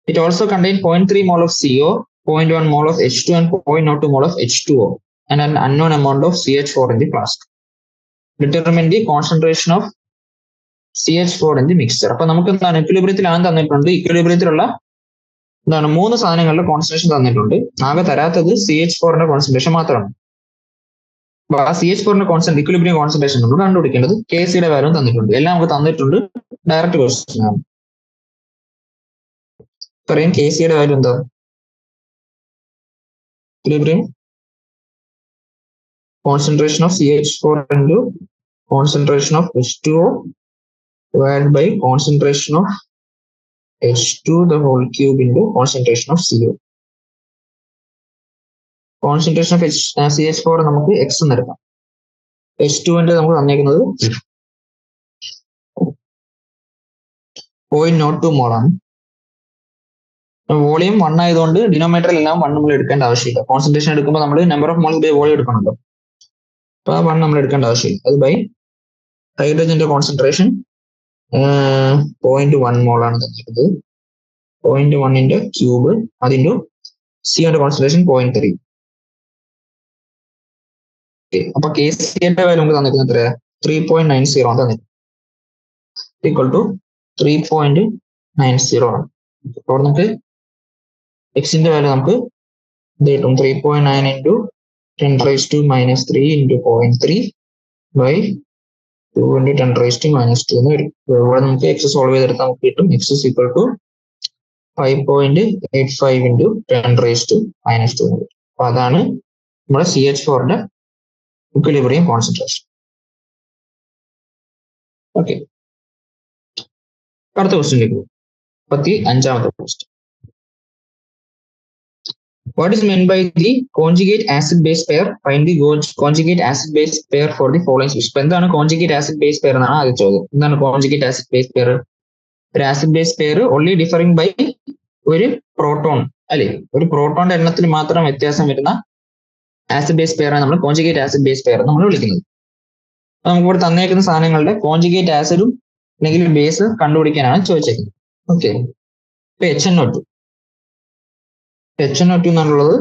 It also contains 0.3 mole of CO, 0.1 mole of H2 and 0.02 mole of H2O and an unknown amount of CH4 in the flask. Determine the concentration of CH4 in the mixture. അപ്പൊ നമുക്ക് എന്താണ് ഇക്വിലിബ്രിയത്തിലാണ് തന്നിട്ടുണ്ട്. ഇക്വിലിബ്രിയത്തിലുള്ള എന്താണ് 3 സാധനങ്ങളുടെ concentration തന്നിട്ടുണ്ട്. ആകെ തരാത്തത് CH4ന്റെ concentration മാത്രമാണ്. അപ്പൊ ആ CH4ന്റെ ഇക്വിലിബ്രിയം കോൺസെൻട്രേഷൻ നമ്മൾ കണ്ടുപിടിക്കേണ്ടത്. KCയുടെ വാല്യൂ തന്നിട്ടുണ്ട്, എല്ലാം നമുക്ക് തന്നിട്ടുണ്ട്. ഡയറക്റ്റ് ക്വസ്റ്റ്യൻ ആണ്. പറയും KCയുടെ വാല്യൂ എന്താ, equilibrium concentration of CH4 into concentration of H2O divided by concentration of H2 the whole cube into concentration of CO. Concentration of CH4 നമുക്ക് X എന്ന് എടുക്കാം. H2ന്റെ നമുക്ക് തന്നേക്കുന്നത് 0.02 mole ആണ്. വോളിയം 1 ആയതുകൊണ്ട് ഡിനോമിനേറ്ററിൽ എല്ലാം 1 നമ്മൾ എടുക്കേണ്ട ആവശ്യമില്ല. കോൺസെൻട്രേഷൻ എടുക്കുമ്പോൾ നമ്മൾ number of moles by volume എടുക്കണമല്ലോ. അപ്പൊ ആ 1 നമ്മൾ എടുക്കേണ്ട ആവശ്യമില്ല. അത് ബൈ ഹൈഡ്രജന്റെ കോൺസെൻട്രേഷൻ 0.1 മോൾ ആണ് തന്നിരിക്കുന്നത്. 0.1ന്റെ ക്യൂബ് അതിന്റെ സിയുടെ കോൺസെൻട്രേഷൻ 0.3. അപ്പൊ KCയുടെ വാല്യൂ നമുക്ക് തന്നിരിക്കുന്നത് എത്രയാ, 3.90 ആണ് തന്നിരിക്കുന്നത്. ഈക്വൽ ടു 3.90 ആണ്. അപ്പോൾ നമുക്ക് എക്സിന്റെ വാല്യൂ നമുക്ക് ഇത് കിട്ടും 3.9 × 10⁻³ into 0.3 by 2 × 10⁻² എന്ന് വരും. ഇവിടെ നമുക്ക് എക്സ് സോൾവ് ചെയ്തെടുത്താൽ നമുക്ക് കിട്ടും X is equal to 5.85 × 10⁻². അപ്പൊ അതാണ് നമ്മുടെ CH4ന്റെ ഇക്വിലിബ്രിയം കോൺസെൻട്രേഷൻ. ഓക്കെ, അടുത്ത ക്വസ്റ്റ്യനിലേക്ക് പോകും. 35ാമത്തെ question. What is meant by the conjugate acid base pair? Find the conjugate acid base pair for the following species. ഇപ്പൊ എന്താണ് കോൺജുഗേറ്റ് ആസിഡ് ബേസ് പെയർ എന്നാണ് ആദ്യ ചോദ്യം. എന്താണ് കോൺജുഗേറ്റ് ആസിഡ് ബേസ് പെയർ? ഒരു acid base pair only differing by ഒരു proton അല്ലെ, ഒരു പ്രോട്ടോണിന്റെ എണ്ണത്തിൽ മാത്രം വ്യത്യാസം വരുന്ന ആസിഡ് ബേസ് പെയറാണ് നമ്മൾ കോൺജുഗേറ്റ് ആസിഡ് ബേസ് പെയർ നമ്മൾ വിളിക്കുന്നത്. അപ്പൊ നമുക്ക് ഇവിടെ തന്നേക്കുന്ന സാധനങ്ങളുടെ കോൺജുഗേറ്റ് ആസിഡും അല്ലെങ്കിൽ ബേസ് കണ്ടുപിടിക്കാനാണ് ചോദിച്ചേക്കുന്നത്. ഓക്കെ, ഇപ്പൊ HNO2 എന്നുള്ളത്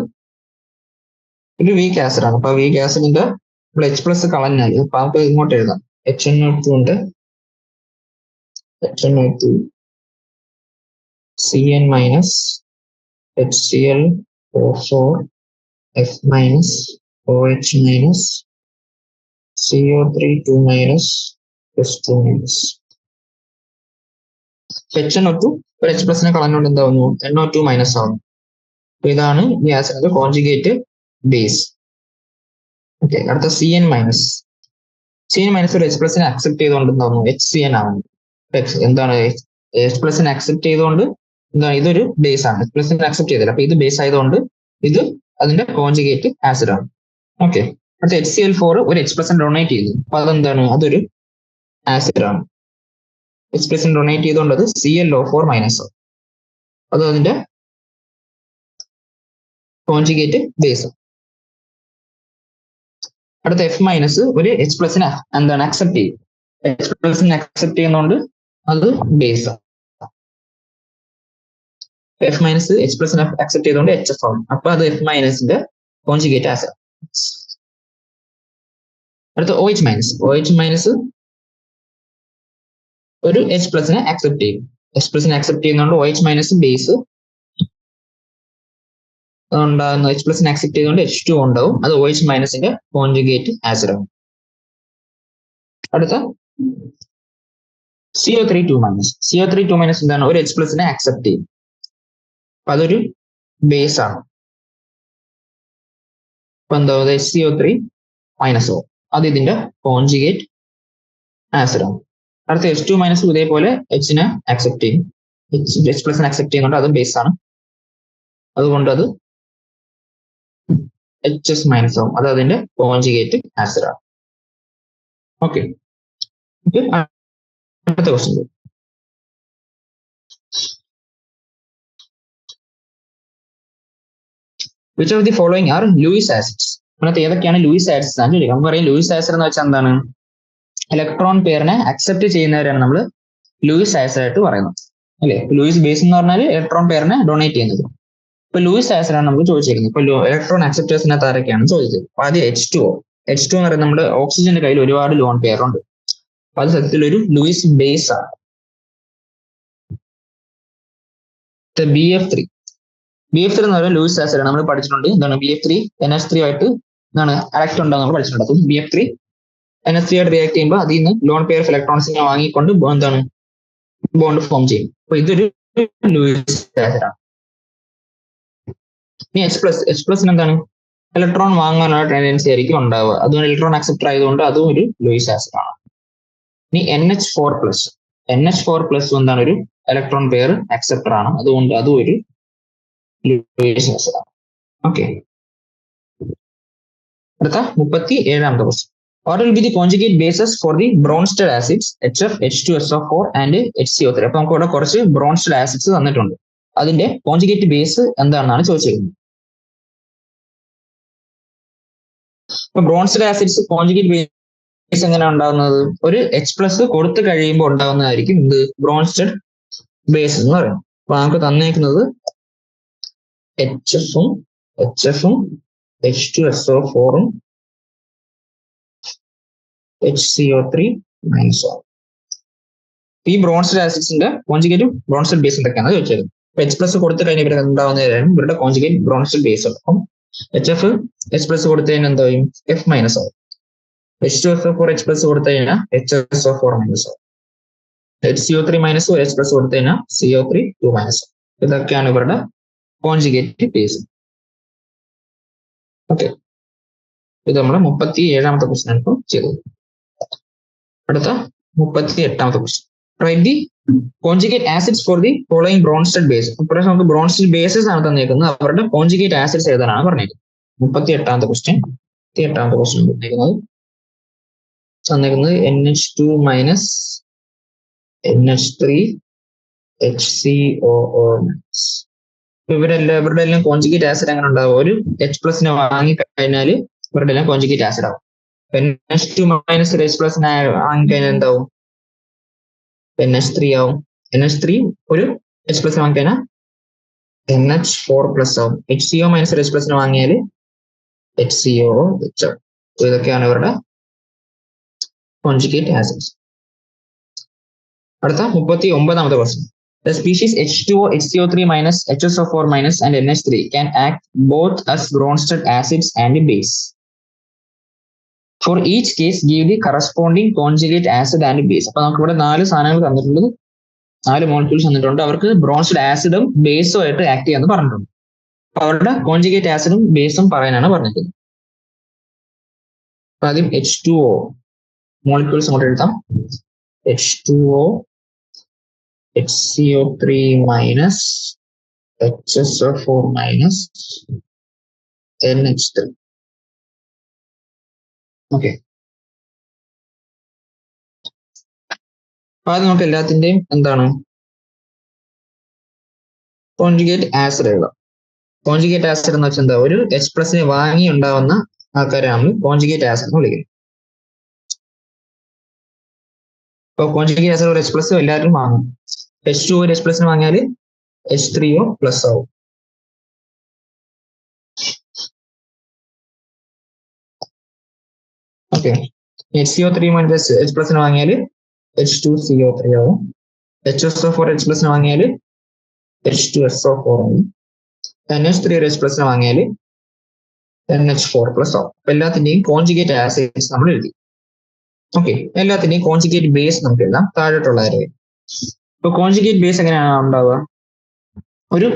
ഒരു വീക്ക് ആസിഡ് ആണ്. അപ്പൊ വീക്ക് ആസിഡിന്റെ H+ കളഞ്ഞാൽ അപ്പൊ നമുക്ക് ഇങ്ങോട്ട് എഴുതാം. HNO2 ഉണ്ട്, HNO2 Cn minus HCl4 F minus OH minus CO3 2 minus H2 minus. HNO2 ഒരു H+ കളഞ്ഞുകൊണ്ട് എന്താവുന്നു? NO2 മൈനസ് ആവുന്നു. ഇതാണ് ഈ ആസിഡിന്റെ കോൺജുഗേറ്റ് ബേസ്. ഓക്കെ, അടുത്ത Cn മൈനസ് ഒരു H+ അക്സെപ്റ്റ് ചെയ്തുകൊണ്ട് എന്താവുന്നു? HCN ആവുന്നു. എന്താണ് H+ അക്സെപ്റ്റ് ചെയ്തുകൊണ്ട് എന്താണ്? ഇതൊരു ബേസ് ആണ്. H+ അക്സെപ്റ്റ് ചെയ്തില്ല, അപ്പൊ ഇത് ബേസ് ആയതുകൊണ്ട് ഇത് അതിന്റെ കോൺജുഗേറ്റ് ആസിഡ് ആണ്. ഓക്കെ, അടുത്ത HCl4 ഒരു H+ ഡൊണേറ്റ് ചെയ്തു, അപ്പൊ അതെന്താണ്? അതൊരു ആസിഡ് ആണ്. H+ ഡൊണേറ്റ് ചെയ്തുകൊണ്ട് അത് ClO4 മൈനസ് ആവും, അത് അതിന്റെ കോൺജുഗേറ്റ് ബേസ്. അടുത്ത F- ഒരു H+ എന്താണ്? അക്സെപ്റ്റ് ചെയ്യും. H+ അക്സെപ്റ്റ് ചെയ്യുന്നതുകൊണ്ട് അത് ബേസ് ആണ്. F- H+ അക്സെപ്റ്റ് ചെയ്തുകൊണ്ട് HF ആവും, അപ്പൊ അത് F- കോൺജുഗേറ്റ് ആസിഡ്. അടുത്ത OH- ഒരു H+ അക്സെപ്റ്റ് ചെയ്യും. H+ അക്സെപ്റ്റ് ചെയ്യുന്നതുകൊണ്ട് OH- ബേസ് ഉണ്ടാകുന്ന H+ അക്സെപ്റ്റ് ചെയ്തുകൊണ്ട് H2 ഉണ്ടാവും, അത് OH- കോൺജുഗേറ്റ് ആസിഡ് ആണ്. അടുത്ത CO3 2 എന്താണ്? ഒരു H+ അക്സെപ്റ്റ് ചെയ്യും, അപ്പൊ അതൊരു ബേസ് ആണ്. അപ്പൊ എന്താ? HCO3 മൈനസ് ആവും, അത് ഇതിന്റെ കോൺജുഗേറ്റ് ആസിഡ് ആണ്. അടുത്ത H2- ഇതേപോലെ H അക്സെപ്റ്റ് ചെയ്യും, H+ അക്സെപ്റ്റ് ചെയ്യുന്നുണ്ട്, അതും ബേസ് ആണ്, അതുകൊണ്ട് അത് HS- ആവും, അത് അതിന്റെ കോൺജുഗേറ്റ് ആസിഡ് ആണ്. ഓക്കെ, അടുത്ത question. Which of the following are Lewis acids? അതിനകത്ത് ഏതൊക്കെയാണ് ലൂയിസ് ആസിഡ്സ് ആണ് ചോദിക്കുക. നമുക്ക് പറയാം ലൂയിസ് ആസിഡ് എന്ന് വെച്ചാൽ എന്താണ്? ഇലക്ട്രോൺ പെയറിനെ അക്സെപ്റ്റ് ചെയ്യുന്നവരാണ് നമ്മൾ ലൂയിസ് ആസിഡ് ആയിട്ട് പറയുന്നത്, അല്ലെ? ലൂയിസ് ബേസ് എന്ന് പറഞ്ഞാൽ ഇലക്ട്രോൺ പെയറിനെ ഡൊണേറ്റ് ചെയ്യുന്നത്. ഇപ്പൊ ലൂയിസ് ആസിഡ് ആണ് നമുക്ക് ചോദിച്ചിരിക്കുന്നത്. ഇപ്പൊ ഇലക്ട്രോൺ അക്സെപ്റ്റേഴ്സിനകത്ത് ആരൊക്കെയാണ് ചോദിച്ചത്? അപ്പൊ ആദ്യം H2O എന്ന് പറയുന്നത് നമ്മുടെ ഓക്സിജന്റെ കയ്യിൽ ഒരുപാട് ലോൺ പെയർ ഉണ്ട്, അപ്പൊ അത് സത്യത്തിൽ ഒരു ലൂയിസ് ബേസ് ആണ്. BF3 എന്ന് പറയുന്നത് ലൂയിസ് ആസിഡ് ആണ്, നമ്മൾ പഠിച്ചിട്ടുണ്ട്. എന്താണ്? BF3 NH3 ആയിട്ട് എന്താണ് ആക്ട് ഉണ്ടാകും, നമ്മൾ പഠിച്ചിട്ടുണ്ട്. അപ്പം BF3 NH3 ആയിട്ട് റിയാക്ട് ചെയ്യുമ്പോൾ അതിൽ നിന്ന് ലോൺ പെയർ ഓഫ് ഇലക്ട്രോൺസിനെ വാങ്ങിക്കൊണ്ട് എന്താണ് ബോണ്ട് ഫോം ചെയ്യും. അപ്പൊ ഇതൊരു ലൂയിസ് ആസിഡ് ആണ്. ഇനി H+ എന്താണ്? ഇലക്ട്രോൺ വാങ്ങാനുള്ള ടെൻഡൻസി ആയിരിക്കും ഉണ്ടാവുക, അതുകൊണ്ട് ഇലക്ട്രോൺ അക്സെപ്റ്റർ ആയതുകൊണ്ട് അതും ഒരു ലൂയിസ് ആസിഡ് ആണ്. ഇനി NH4+ എന്താണ്? ഒരു ഇലക്ട്രോൺ പെയർ അക്സെപ്റ്റർ ആണ്, അതുകൊണ്ട് അതും ഒരു ലൂയിസ് ആസിഡ് ആണ്. ഓക്കെ, അടുത്ത 37ാമത്തെ question. What will be the conjugate bases for the Bronsted acids HF, H2SO4 and HCO3? അപ്പൊ നമുക്ക് ഇവിടെ കുറച്ച് Bronsted acids തന്നിട്ടുണ്ട്, അതിന്റെ കോൺജുഗേറ്റ് ബേസ് എന്താണെന്നാണ് ചോദിച്ചിരിക്കുന്നത്. ഇപ്പൊ Bronsted acids കോൺജുഗേറ്റ് ബേസ് എങ്ങനെയാണ് ഉണ്ടാകുന്നത്? ഒരു H+ കൊടുത്തു കഴിയുമ്പോൾ ഉണ്ടാകുന്നതായിരിക്കും ഇത് Bronsted ബേസ് എന്ന് പറയുന്നത്. അപ്പൊ നമുക്ക് തന്നേക്കുന്നത് HF-ഉം H2SO4-ഉം HCO3 മൈനസ് ആണ്. ഈ Bronsted ആസിഡ്സിന്റെ കോൺജുഗേറ്റ് Bronsted ബേസ് എന്തൊക്കെയാണ് ചോദിച്ചത്. H+ കൊടുത്തു കഴിഞ്ഞാൽ ഇവർക്ക് ഉണ്ടാവുന്നതാണ് ഇവരുടെ കോൺജുഗേറ്റ് Bronsted ബേസ്. അപ്പം HF H+ കൊടുത്തു കഴിഞ്ഞാൽ എന്താ ചെയ്യും? F- ആവും. H2SO4 H+ കൊടുത്തു കഴിഞ്ഞാൽ HSO4 മൈനസ് ആവും. HCO3 മൈനസ് H+ കൊടുത്തു കഴിഞ്ഞാൽ CO3 2 മൈനസ് ആവും. ഇതൊക്കെയാണ് ഇവരുടെ കോൺജുഗേറ്റ് ബേസ്. ഓക്കെ, ഇത് നമ്മുടെ 37ാമത്തെ ക്വസ്റ്റ്യൻ ആണ് ഇപ്പോൾ ചെയ്തത്. അടുത്ത 38ാമത്തെ question. Write the conjugate acids for the following Bronsted base. ഇപ്രാവശ്യം നമുക്ക് ബ്രോൺസ്റ്റഡ് ബേസസ് ആണ് തന്നേക്കുന്നത്, അവരുടെ കോൺജുഗേറ്റ് ആസിഡ്സ് എഴുതാനാണ് പറഞ്ഞേക്കുന്നത്. 38ാമത്തെ ക്വസ്റ്റ്യൻ തന്നേക്കുന്നത് NH2 minus NH3 HCOO minus. ഇവരുടെ എല്ലാം കോൺജുഗേറ്റ് ആസിഡ് അങ്ങനെ ഉണ്ടാവും. ഒരു H+ വാങ്ങി കഴിഞ്ഞാൽ ഇവരുടെ എല്ലാം കോൺജുഗേറ്റ് ആസിഡ് ആവും. NH2 മൈനസ് ഒരു H+ വാങ്ങിക്കഴിഞ്ഞാൽ എന്താവും? NH3 ആവും. NH3 ഒരു H+ വാങ്ങിക്കഴിഞ്ഞാൽ NH4+ ആവും. HCO മൈനസ് ഒരു H+ വാങ്ങിയാൽ HCOOH ആവും. ഇതൊക്കെയാണ് ഇവരുടെ കോൺജുഗേറ്റ് ആസിഡ്സ്. അടുത്ത 39ാമത്തെ question. The species H2O, HCO3 minus, HSO4 minus and NH3 can act both as Bronsted acids and base. For each case, give the corresponding conjugate acid and base. അപ്പൊ നമുക്ക് ഇവിടെ 4 സാധനങ്ങൾ തന്നിട്ടുള്ളത്, 4 molecules തന്നിട്ടുണ്ട്. അവർക്ക് Bronsted ആസിഡും ബേസും ആയിട്ട് ആക്ട് ചെയ്യാന്ന് പറഞ്ഞിട്ടുണ്ട്. അപ്പൊ അവരുടെ കോൺജുഗേറ്റ് ആസിഡും ബേസും പറയാനാണ് പറഞ്ഞിട്ടുള്ളത്. അപ്പൊ ആദ്യം H2O മോളിക്യൂൾസ് അങ്ങോട്ട് എഴുതാം. H2O, HCO3 minus, HSO4 minus, NH3. Okay, ആദ്യം നമുക്ക് എല്ലാത്തിന്റെയും എന്താണ് കോൺജുഗേറ്റ് ആസിഡ് എഴുതാം. കോൺജുഗേറ്റ് ആസിഡ് എന്ന് വെച്ചാൽ എന്താ? ഒരു H+ വാങ്ങി ഉണ്ടാവുന്ന ആൾക്കാരാണ് കോൺജുഗേറ്റ് ആസിഡ് എന്ന് വിളിക്കുന്നത്. ഇപ്പൊ കോൺജുഗേറ്റ് ആസിഡ് ഒരു H+ എല്ലാവരും വാങ്ങും. H2O ഒരു H+ വാങ്ങിയാൽ H3O+ ആവും. ഓക്കെ, HCO3 മൈനസ് H+ വാങ്ങിയാൽ H2CO3 ആവും. HSO4 H+ വാങ്ങിയാൽ H2SO4 ആവും. NH3 ഒരു H+ വാങ്ങിയാൽ NH4+ ആവും. അപ്പൊ എല്ലാത്തിന്റെയും കോൺജുഗേറ്റ് ആസിഡ്സ് നമ്മൾ എഴുതി. ഓക്കെ, എല്ലാത്തിന്റെയും കോൺജുഗേറ്റ് ബേസ് നമുക്ക് എഴുതാം. താഴോട്ടുള്ള കാര്യം. ഇപ്പൊ കോൺജുഗേറ്റ് ബേസ് എങ്ങനെയാണ് ഉണ്ടാവുക? ഒരു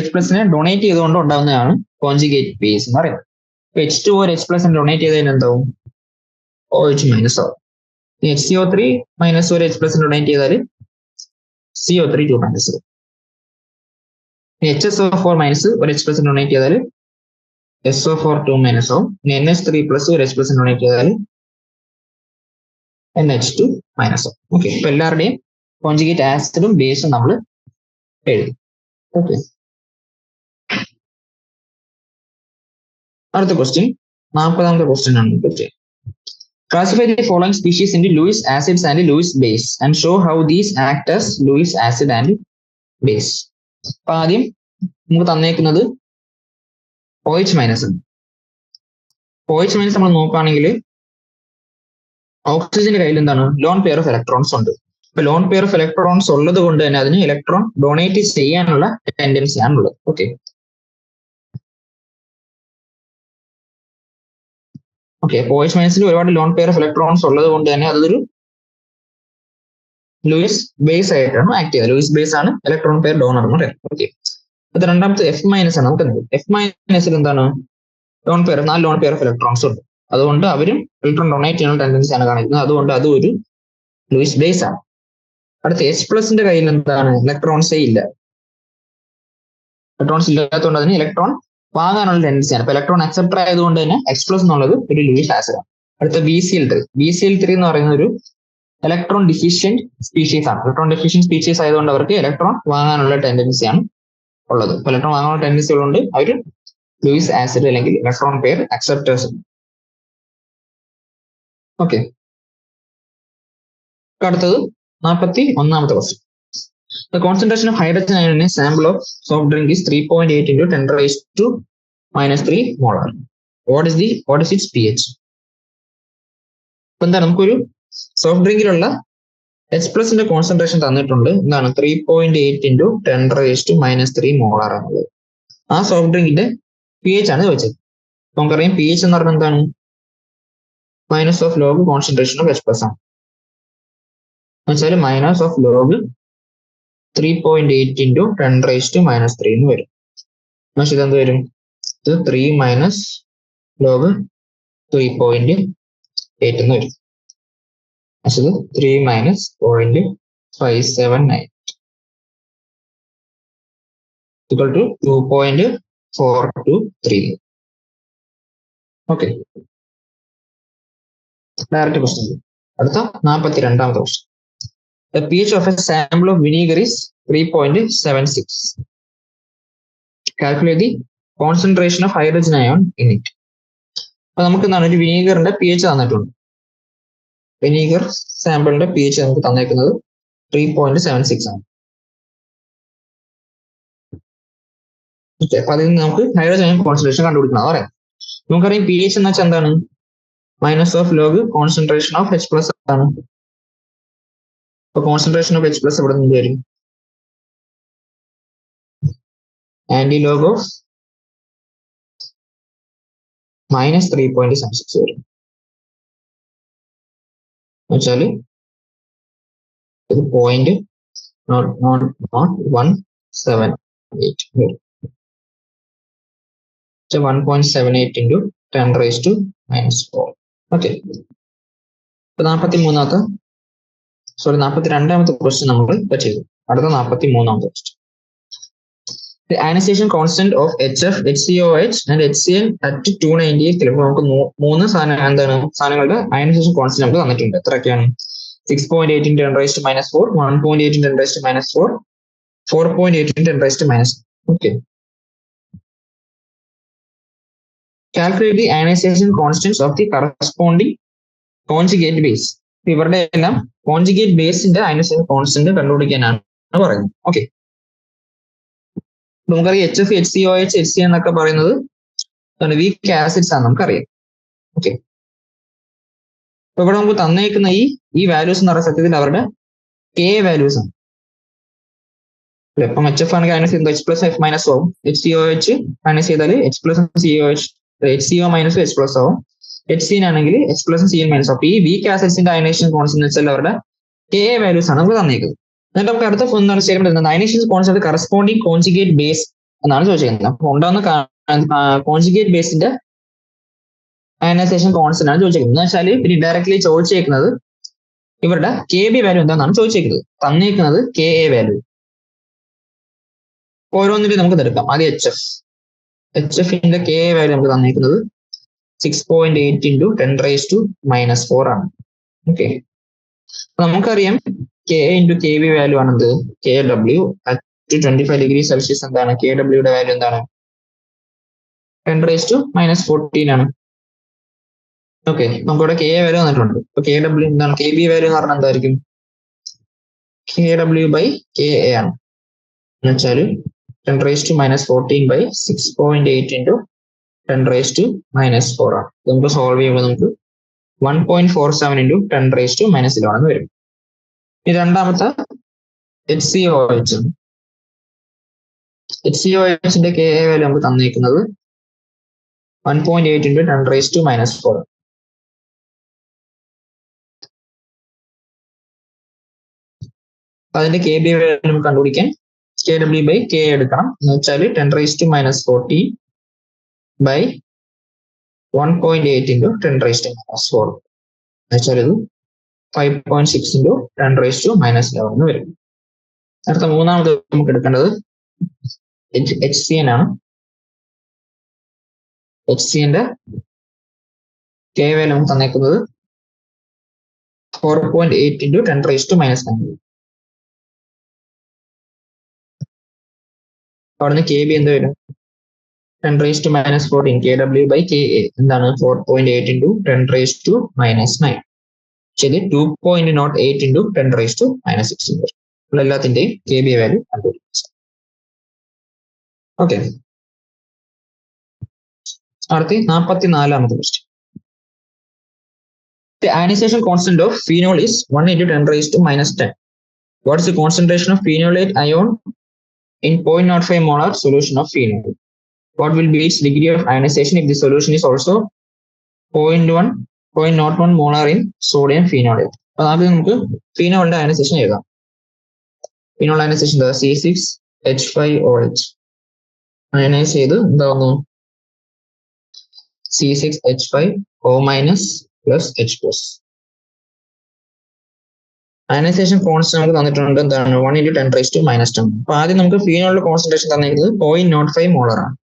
H+ ഡൊണേറ്റ് ചെയ്തുകൊണ്ട് ഉണ്ടാവുന്നതാണ് കോൺജുഗേറ്റ് ബേസ് എന്ന് പറയുന്നത്. ഇപ്പൊ H2O ഒരു H+ ഡൊണേറ്റ് ചെയ്തതിന് എന്താവും? OH മൈനസ് ആവും. HCO3 മൈനസ് ഒരു H+ ഡൊണേറ്റ് ചെയ്താൽ CO3 2 മൈനസ് ആവും. HSO4 മൈനസ് ഒരു H+ ഡൊണേറ്റ് ചെയ്താൽ SO4 2 മൈനസ് ആവും. NH3 പ്ലസ് ഒരു H+ ഡൊണേറ്റ് ചെയ്താൽ NH2 മൈനസ് ആവും. ഓക്കെ, ഇപ്പൊ എല്ലാവരുടെയും കോൺജുഗേറ്റ് ആസിഡും ബേസും നമ്മൾ എഴുതി. ഓക്കെ, അടുത്ത ക്വസ്റ്റ്യൻ 40ാമത്തെ ക്വസ്റ്റ്യൻ ആണ്. Classify the following species into Lewis acids and Lewis base and show how these act as Lewis acid and base. അപ്പൊ ആദ്യം നമുക്ക് തന്നേക്കുന്നത് OH മൈനസ് ആണ്. OH മൈനസ് നമ്മൾ നോക്കുകയാണെങ്കിൽ ഓക്സിജന്റെ കയ്യിൽ എന്താണ്? ലോൺ പെയർ ഓഫ് ഇലക്ട്രോൺസ് ഉണ്ട്. ഇപ്പൊ ലോൺ പെയർ ഓഫ് ഇലക്ട്രോൺസ് ഉള്ളത് കൊണ്ട് തന്നെ അതിന് ഇലക്ട്രോൺ ഡൊണേറ്റ് ചെയ്യാനുള്ള ടെൻഡൻസി ആണുള്ളത്. ഓക്കെ, അപ്പൊ OH മൈനസിൽ ഒരുപാട് ലോൺ പെയർ ഓഫ് ഇലക്ട്രോൺസ് ഉള്ളത് കൊണ്ട് തന്നെ അതൊരു ലൂയിസ് ബേസ് ആയിട്ടാണ് ആക്ട് ചെയ്യുന്നത്. ലൂയിസ് ബേസ് ആണ് ഇലക്ട്രോൺ പെയർ ഡോണർ എന്ന് പറയുന്നത്. ഓക്കെ, അത് രണ്ടാമത്തെ F മൈനസ് ആണ്. നമുക്ക് F മൈനസിൽ എന്താണ്? Lone pair, 4 lone pair of electrons ഉണ്ട്. അതുകൊണ്ട് അവരും ഇലക്ട്രോൺ ഡൊണേറ്റ് ചെയ്യുന്ന ടെൻഡൻസി ആണ് കാണിക്കുന്നത്. അതുകൊണ്ട് അതും ഒരു ലൂയിസ് ബേസ് ആണ്. അടുത്ത H+ കയ്യിൽ എന്താണ്? ഇലക്ട്രോൺസേ ഇല്ല. ഇലക്ട്രോൺസ് ഇല്ലാത്തതുകൊണ്ട് അതിന് ഇലക്ട്രോൺ വാങ്ങാനുള്ള ടെൻഡൻസിയാണ്. ഇപ്പൊ ഇലക്ട്രോൺ അക്സെപ്റ്റർ ആയതുകൊണ്ട് തന്നെ H+ എന്നുള്ളത് ഒരു ലൂയിസ് ആസിഡ് ആണ്. അടുത്ത BCl3 എന്ന് പറയുന്ന ഒരു ഇലക്ട്രോൺ ഡിഫിഷ്യന്റ് സ്പീഷീസ് ആണ്. ഇലക്ട്രോൺ ഡിഫിഷ്യന്റ് സ്പീഷീസ് ആയതുകൊണ്ട് അവർക്ക് ഇലക്ട്രോൺ വാങ്ങാനുള്ള ടെൻഡൻസിയാണ് ഉള്ളത്. ഇലക്ട്രോൺ വാങ്ങാനുള്ള ടെൻഡൻസി ഉള്ളതുകൊണ്ട് അവർ ലൂയിസ് ആസിഡ് അല്ലെങ്കിൽ ഇലക്ട്രോൺ പെയർ അക്സെപ്റ്റേഴ്സ്. ഓക്കെ, അടുത്തത് 41ാമത്തെ question. The concentration of hydrogen ion in a sample of soft drink is 3.8 into 10⁻³ molar. What is its pH? ഇപ്പൊ എന്താണ്? നമുക്കൊരു സോഫ്റ്റ് ഡ്രിങ്കിലുള്ള H+ കോൺസെൻട്രേഷൻ തന്നിട്ടുണ്ട്. എന്താണ്? 3.8 into 10⁻³ മോളാർ എന്നുള്ളത്. ആ സോഫ്റ്റ് ഡ്രിങ്കിന്റെ pH ആണ് ചോദിച്ചത്. നമുക്കറിയാം pH എന്ന് പറഞ്ഞാൽ എന്താണ്? Minus of log concentration of H+ ആണ്. എന്നുവെച്ചാൽ മൈനസ് ഓഫ് ലോഗ് 3.8 into 10⁻³ എന്ന് വരും. പക്ഷെ ഇതെന്ത് വരും? ഇത് 3 മൈനസ് ലോഗ് 3.8 എന്ന് വരും. പക്ഷെ ഇത് 3 minus 0.8 579 equal to 2.423. Okay. Direct question. അടുത്ത 42ാമത്തെ question. The pH of a sample of vinegar is 3.76. Calculate the concentration of hydrogen ion in it. അപ്പോൾ നമുക്ക് എന്താണ് ഒരു വിനീഗറിന്റെ പി എച്ച് തന്നിട്ടുണ്ട്. വിനീഗർ സാമ്പിളിന്റെ പി എച്ച് നമുക്ക് തന്നേക്കുന്നത് 3.76 ആണ്. ഓക്കെ, അപ്പൊ അതിൽ നിന്ന് നമുക്ക് ഹൈഡ്രജൻ അയൺ കോൺസെൻട്രേഷൻ കണ്ടുപിടിക്കണം പറയാം. നമുക്കറിയാം പി എച്ച് എന്ന് വെച്ചാൽ എന്താണ്? Minus of log concentration of H plus ആണ്. അപ്പൊ കോൺസെൻട്രേഷൻ ഓഫ് എച്ച് പ്ലസ് എവിടെ നിന്ന് വരും? ആന്റി ലോഗ് ഓഫ് മൈനസ് 3.76 വരും. വെച്ചാല് ഇത് 0.178 വരും. 1.78 into 10 raised to minus 4. Okay, ഇപ്പൊ 42ാമത്തെ ക്വസ്റ്റ്യൻ നമ്മൾ ഇപ്പൊ ചെയ്തു. അടുത്ത 43ാമത്തെ question. The ionization constant of HF, HCOH and HCl at 298 kilo. നമുക്ക് മൂന്ന് സാധനങ്ങളുടെ അയനൈസേഷൻ കോൺസ്റ്റന്റ് നമുക്ക് തന്നിട്ടുണ്ട്. എത്രയൊക്കെയാണ്? 6.8 into 10 raised to minus 4, 1.8 into 10 raised to minus 4, 4.8 into 10 raised to minus. Okay. Calculate the ionization constants of the corresponding conjugate base. ഇവരുടെ എല്ലാം conjugate ബേസിന്റെ ionisation constant കണ്ടുപിടിക്കാനാണ് പറയുന്നത്. Okay, നമുക്കറിയാം H F, H C O H, H C എന്നൊക്കെ പറയുന്നത് week acids ആണ് നമുക്കറിയാം. Okay, അപ്പൊ ഇവിടെ നമുക്ക് തന്നേക്കുന്ന ഈ വാല്യൂസ് എന്ന് പറയുന്ന സത്യത്തിൽ അവരുടെ കെ വാല്യൂസ് ആണ്. ഇപ്പം എച്ച് എഫ് ആണെങ്കിൽ അയനൈസ് ചെയ്യുന്നത് എച്ച് പ്ലസ് എഫ് മൈനസ് ആവും. H C O H ionise ചെയ്താൽ H plus C O H, H C O minus H plus ആവും. എച്ച് സി ആണെങ്കിൽ എച്ച് പ്ലസും സി എൻ മൈനസ് ആവും. ഈ വീക്ക് ആസിഡ്സിന്റെ അയനൈസേഷൻ കോൺസ്റ്റന്റ് വെച്ചാൽ അവരുടെ കെ വാല്യൂസ് ആണ് നമുക്ക് തന്നേക്കുന്നത്. എന്നിട്ട് നമുക്ക് അടുത്ത എന്താണ് statement? Ionisation constant corresponding conjugate base എന്നാണ് ചോദിച്ചിരിക്കുന്നത്. അപ്പൊ ഉണ്ടാകുന്ന കോൺജുഗേറ്റ് ബേസിന്റെ അയനൈസേഷൻ കോൺസ്റ്റന്റ് ആണ് ചോദിച്ചിരിക്കുന്നത്. എന്ന് വെച്ചാൽ പിന്നെ ഡയറക്ട്ലി ചോദിച്ചേക്കുന്നത് ഇവരുടെ കെ ബി വാല്യൂ എന്താണെന്നാണ് ചോദിച്ചേക്കുന്നത്. തന്നേക്കുന്നത് കെ എ വാല്യൂ. ഓരോന്നിനും നമുക്ക് എടുക്കാം. ആദ്യം എച്ച് എഫിന്റെ കെ എ വാല്യൂ നമുക്ക് തന്നേക്കുന്നത് 6.8 into 10 raised to minus 4 ആണ്. ഓക്കെ, നമുക്കറിയാം K into K B value ആണെന്ത്? K W at 25 degree Celsius എന്താണ്? കെ ഡബ്ല്യൂയുടെ വാല്യൂ എന്താണ്? 10 raised to minus 14 ആണ്. ഓക്കെ, നമുക്കിവിടെ കെ വാല്യൂ വന്നിട്ടുണ്ട്. ഇപ്പൊ കെ ഡബ്ല്യൂ എന്താണ്? കെ ബി വാല്യൂ എന്ന് പറഞ്ഞാൽ എന്തായിരിക്കും? K W by K A ആണ്. എന്ന് വെച്ചാൽ 10 raised to minus 14 by 6.8 into 10 raised to minus 4 ആണ്. നമുക്ക് സോൾവ് ചെയ്യുമ്പോൾ നമുക്ക് 1.47 into 10 raised to minus 11 എന്ന് വരും. ഈ രണ്ടാമത്തെ H C O H. H C O എച്ചിന്റെ കെ എ വാല്യൂ നമുക്ക് തന്നിരിക്കുന്നത് 1.8 into 10 raised to minus 4. അതിന്റെ കെ ബി വാല്യൂ നമുക്ക് കണ്ടുപിടിക്കാൻ കെ ഡബ്ല്യു ബൈ കെ എടുക്കണം. എന്ന് വെച്ചാൽ 10 raised to minus 14 by 1.8 into 10 raised to minus 4. എന്ന് വെച്ചാൽ ഇത് 5.6 into 10 raised to minus 11 എന്ന് വരും. അടുത്ത മൂന്നാമത് നമുക്ക് എടുക്കേണ്ടത് എച്ച് സി എൻ ആണ്. എച്ച് സി ന്റെ കെ വാല്യൂ നമുക്ക് തന്നേക്കുന്നത് 4.8 into 10 raised to minus 9. അവിടുന്ന് കെ ബി എന്ത് വരും? 10 raised to minus 14 K W by K A എന്താണ്? 4.8 into 10 raised to minus 9. ശരി, 2.08 into 10 raised to minus 16 വരും. എല്ലാത്തിന്റെയും കെ ബി വാല്യൂ കണ്ടുപിടിച്ചു. ഓക്കെ, അടുത്ത 44ാമത്തെ question. The ionization constant of phenol is 1 into 10 raised to minus 10. What is the concentration of phenolate ion in 0.05 molar solution of phenol? What will be its degree of ionization if the solution is also 0.01 molar in sodium phenolate? അപ്പോൾ ആദ്യം നമുക്ക് ഫീനോളിന്റെ ionisation എഴുതാം. Phenol ionisation C6H5OH അയനൈസ് ചെയ്ത് എന്താവുന്നു? C6H5O- plus H plus. Ionisation constant നമുക്ക് തന്നിട്ടുണ്ട് എന്താണ് 1 × 10⁻⁻10. അപ്പൊ ആദ്യം നമുക്ക് ഫീനോളിന്റെ കോൺസെൻട്രേഷൻ തന്നിരിക്കുന്നത് 0.05 മോളർ ആണ്.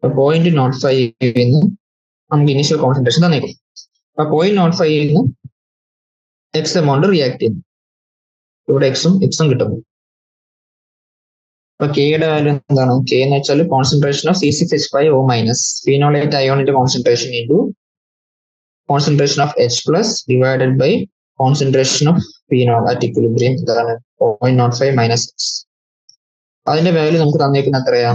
0.05 നമുക്ക് ഇനീഷ്യൽ കോൺസെൻട്രേഷൻ തന്നേക്കും. അപ്പൊ 0.05 എക്സ് എമൗണ്ട് റിയാക്ട് ചെയ്യുന്നു. ഇവിടെ എക്സും കിട്ടുന്നു. അപ്പൊ കെയുടെ വാല്യൂ എന്താണ്? കെ എന്ന് വെച്ചാൽ concentration of C6H5O minus phenolate അയോണിന്റെ concentration into concentration of H plus divided by concentration of phenol at equilibrium. ഇതാണ് 0.05 മൈനസ് എക്സ്. അതിന്റെ വാല്യൂ നമുക്ക് തന്നേക്കുന്ന എത്രയാ?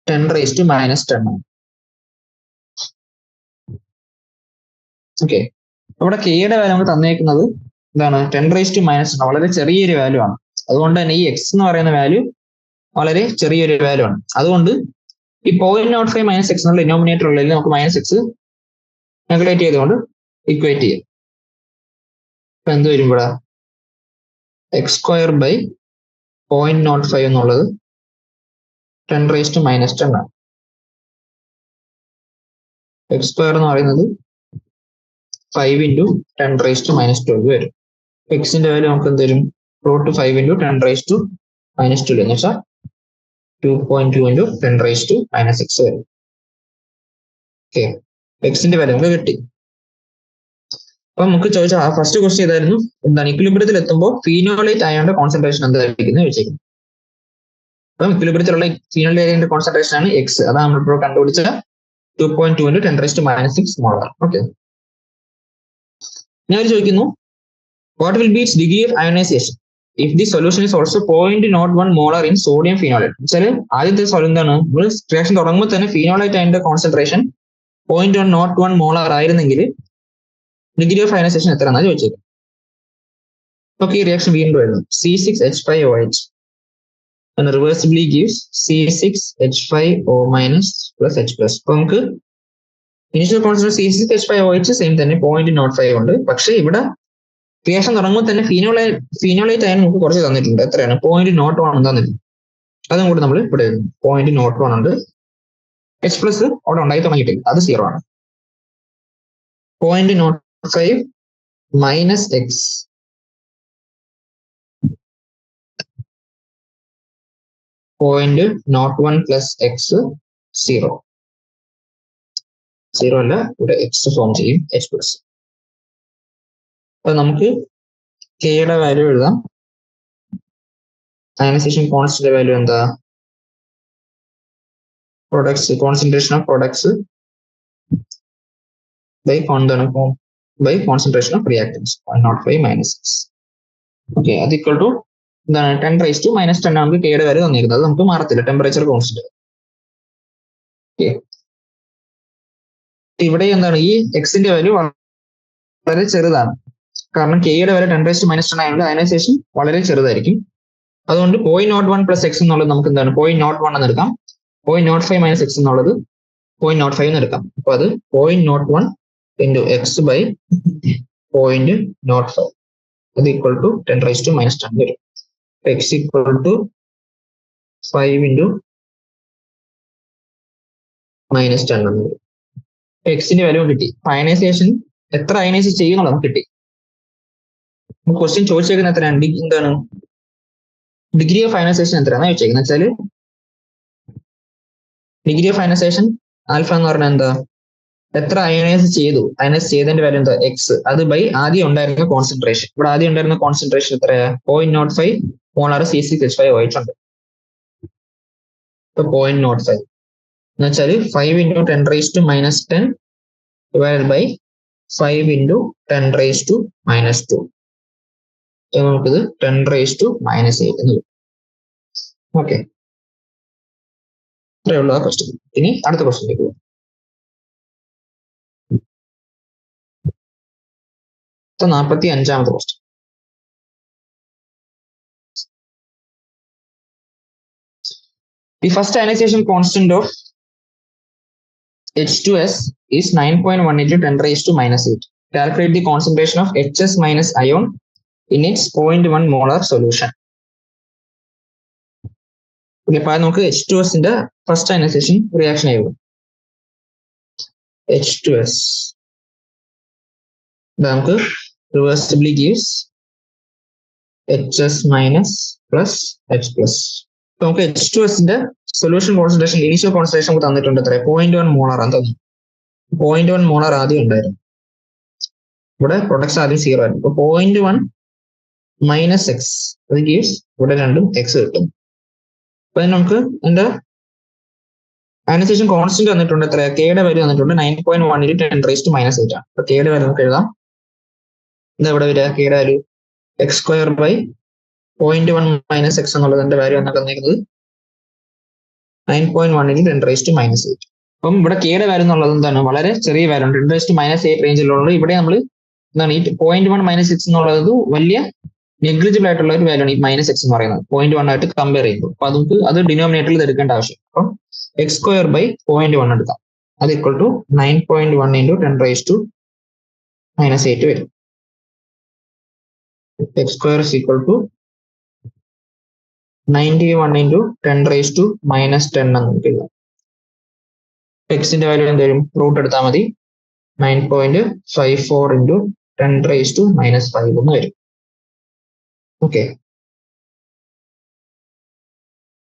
10⁻⁻10 ആണ്. ഓക്കെ, ഇവിടെ കെയുടെ വാല്യൂ നമുക്ക് തന്നേക്കുന്നത് എന്താണ്? 10⁻⁻10, വളരെ ചെറിയൊരു വാല്യൂ ആണ്. അതുകൊണ്ട് തന്നെ ഈ എക്സ് എന്ന് പറയുന്ന വാല്യൂ വളരെ ചെറിയൊരു വാല്യൂ ആണ്. അതുകൊണ്ട് ഈ 0.05 മൈനസ് എക്സ് എന്നുള്ള ഡിനോമിനേറ്റർ ഉള്ളതിൽ നമുക്ക് മൈനസ് എക്സ് നെഗ്ലേറ്റ് ചെയ്തുകൊണ്ട് ഇക്വേറ്റ് ചെയ്യും. അപ്പൊ എന്ത് വരും ഇവിടെ? x² ബൈ 0.05 എന്നുള്ളത് 10⁻⁻10 ആണ്. x² എന്ന് പറയുന്നത് 5 × 10⁻⁻12 വരും. എക്സിന്റെ വാല്യൂ നമുക്ക് എന്ത് വരും? √5 × 10⁻⁻12 എന്ന് വെച്ചാൽ 2.2 × 10⁻⁻6 വരും. ഓക്കെ, എക്സിന്റെ വാല്യൂ നമുക്ക് കിട്ടി. അപ്പൊ നമുക്ക് ചോദിച്ച ഫസ്റ്റ് ക്വസ്റ്റ്യൻ ഏതായിരുന്നു? എന്താണ് ഇക്വിലിബ്രിയത്തിൽ എത്തുമ്പോൾ ഫീനോളേറ്റ് അയോണിന്റെ കോൺസെൻട്രേഷൻ എന്തായിരിക്കും ചോദിച്ചേക്കുന്നത്. അപ്പം ഇക്വിലിബ്രിയത്തിലുള്ള ഫീനോളേറ്റ് അയോണിന്റെ കോൺസെൻട്രേഷൻ ആണ് എക്സ്. അതാണ് നമ്മളിപ്പോൾ കണ്ടുപിടിച്ച 2.2 × 10⁻⁻6 മോളാർ. ഓക്കെ, ഞാൻ ചോദിക്കുന്നു what will be its degree of ionisation if the solution is also 0.01 molar in sodium phenolate. വെച്ചാൽ ആദ്യത്തെ എന്താണ്, നമ്മൾ റിയാക്ഷൻ തുടങ്ങുമ്പോൾ തന്നെ ഫിനോളേറ്റ് അയണിന്റെ കോൺസെൻട്രേഷൻ 0.01 മോളാർ ആയിരുന്നെങ്കിൽ ഡിഗ്രി ഓഫ് അയോണൈസേഷൻ എത്ര എന്നാണ് ചോദിച്ചത്. ഓക്കെ, ഈ റിയാക്ഷൻ വീണ്ടും എഴുതും. C6H5OH and reversibly gives C6H5O minus plus H plus. അപ്പൊ നമുക്ക് ഇനിഷ്യൽ കോൺസെൻട്രേഷൻ C6H5OH സെയിം തന്നെ 0.05 ഉണ്ട്. പക്ഷെ ഇവിടെ റിയാക്ഷൻ തുടങ്ങുമ്പോൾ തന്നെ ഫീനോളേറ്റ് അയൺ നമുക്ക് കുറച്ച് തന്നിട്ടുണ്ട്. എത്രയാണ്? 0.01 തന്നിട്ടുണ്ട്. അതും കൂടി നമ്മൾ ഇവിടെ എഴുതും. 0.01 ഉണ്ട്. H പ്ലസ് അവിടെ ഉണ്ടായി തുടങ്ങിയിട്ടില്ല, അത് 0 ആണ്. 0.05 മൈനസ് എക്സ് 0.01 പ്ലസ് എക്സ് 0 അല്ല, ഇവിടെ എക്സ് ഫോം ചെയ്യും H പ്ലസ്. അപ്പൊ നമുക്ക് കെയുടെ വാല്യൂ എഴുതാം. അയനൈസേഷൻ കോൺസ്റ്റന്റ് വാല്യൂ എന്താ? Products concentration of products by concentration of reactants 0.05 minus X. Okay, അത് ഈക്വൽ ടു എന്താണ്? 10⁻⁻10 നമുക്ക് കെയുടെ വാല്യൂ തന്നിരിക്കുന്നത്. അത് നമുക്ക് മാറത്തില്ല, ടെമ്പറേച്ചർ കോൺസ്റ്റന്റ്. ഓക്കെ, ഇവിടെ എന്താണ്? ഈ എക്സിന്റെ വാല്യൂ വളരെ ചെറുതാണ്. കാരണം കെയുടെ വാല്യൂ 10⁻⁻10 ആയതുകൊണ്ട് അയനൈസേഷൻ വളരെ ചെറുതായിരിക്കും. അതുകൊണ്ട് 0.01 പ്ലസ് എക്സ് എന്നുള്ളത് നമുക്ക് എന്താണ്? 0.01 എന്ന് എടുക്കാം. 0.05 മൈനസ് എക്സ് എന്നുള്ളത് 0.05 എന്ന് എടുക്കാം. അപ്പൊ അത് 0.01 × എക്സ് ബൈ 0.05 അത് ഈക്വൽ ടു 10⁻⁻10 വരും. എക്സ് ഈക്വൽ ടു 5 × -10 എന്ന് വരും. എക്സിന്റെ വാല്യൂ കിട്ടി. അയനൈസേഷൻ എത്ര അയനൈസ് ചെയ്യുന്നുള്ളത് നമുക്ക് കിട്ടി. ക്വസ്റ്റ്യൻ ചോദിച്ചേക്കുന്ന എത്രയാണ്? എന്താണ് ഡിഗ്രി ഓഫ് അയനൈസേഷൻ എത്രയാണ് ചോദിച്ചേക്കുന്നത് വെച്ചാൽ ഡിഗ്രി ഓഫ് അയനൈസേഷൻ ആൽഫ എന്ന് പറഞ്ഞാൽ എന്താ? എത്ര അയനൈസ് ചെയ്തതിന്റെ വാല്യൂ എന്താ? എക്സ്. അത് ബൈ ആദ്യം ഉണ്ടായിരുന്ന കോൺസെൻട്രേഷൻ. ഇവിടെ ആദ്യം ഉണ്ടായിരുന്ന കോൺസെൻട്രേഷൻ എത്രയാ? 0.05 മോളാർ C6H5OH ഉണ്ട്. ഇപ്പൊ 0.05 എന്ന് വെച്ചാൽ 5 × 10⁻⁻10 ഡിവൈഡഡ് ബൈ 5 × 10⁻⁻2. നമുക്കിത് 10⁻⁻8 എന്ന് വരും. ഓക്കെ, ഇത്രയേ ഉള്ളൂ ആ ക്വസ്റ്റ്യൻ. ഇനി അടുത്ത ക്വസ്റ്റ്യനിലേക്ക് പോകും. 45ാമത്തെ question. The first ionization constant of H2S is 9.1 × 10⁻⁻8. Calculate the concentration of HS minus ion in its 0.1 molar solution. Okay, അപ്പോൾ നമുക്ക് H2Sന്റെ ഫസ്റ്റ് അയനൈസേഷൻ റിയാക്ഷൻ ആയിരുന്നു. H2S നമുക്ക് റിവേഴ്സിബിളി gives HS minus plus H plus. നമുക്ക് H2Sന്റെ solution concentration initial concentration നമുക്ക് തന്നിട്ടുണ്ട് എത്ര 0.1 molar ആണ് തന്നു. 0.1 മോളാർ ആദ്യം ഉണ്ടായിരുന്നു. ഇവിടെ പ്രൊഡക്ട്സ് ആദ്യം 0 ആയിരുന്നു. അപ്പൊ 0.1 മൈനസ് എക്സ് അത് ഗീവ്സ് ഇവിടെ രണ്ടും എക്സ് കിട്ടും. അപ്പൊ നമുക്ക് എന്റെ അയനൈസേഷൻ കോൺസ്റ്റന്റ് തന്നിട്ടുണ്ട് എത്ര കെയുടെ വാല്യൂ തന്നിട്ടുണ്ട് 9.1 × 10⁻⁸ ആണ്. അപ്പൊ കെയുടെ വാല്യൂ നമുക്ക് എഴുതാം. എന്താ ഇവിടെ വരിക കെയുടെ value x² by 0.1 minus X എന്നുള്ളതിന്റെ വാല്യൂ എന്നൊക്കെ തന്നിരിക്കുന്നത് 9.1 × 10⁻⁸. അപ്പം ഇവിടെ കെയുടെ വാല്യൂ എന്നുള്ളത് എന്താണ് വളരെ ചെറിയ വാല്യൂ ആണ് 10⁻⁸ റേഞ്ചിലുള്ളത്. ഇവിടെ നമ്മൾ എന്താണ് ഈ 0.1 മൈനസ് എക്സ് എന്നുള്ളത് വലിയ നെഗ്ലിജിബിൾ ആയിട്ടുള്ള ഒരു വാല്യൂ ആണ് ഈ മൈനസ് എക്സ് എന്ന് പറയുന്നത് 0.1 ആയിട്ട് കമ്പയർ ചെയ്യുമ്പോൾ. അപ്പൊ നമുക്ക് അത് ഡിനോമിനേറ്ററിൽ എടുക്കേണ്ട ആവശ്യം. അപ്പം x² ബൈ 0.1 എടുക്കാം. അത് ഈക്വൽ ടു 9.1 × 10⁻⁸ വരും. x² is equal to 91 × 10⁻⁻10 എന്ന് നമുക്ക് എഴുതാം. എക്സിന്റെ വാല്യൂ എന്തായാലും റൂട്ട് എടുത്താൽ മതി 9.54 × 10⁻⁻5 എന്ന് വരും. ഓക്കെ,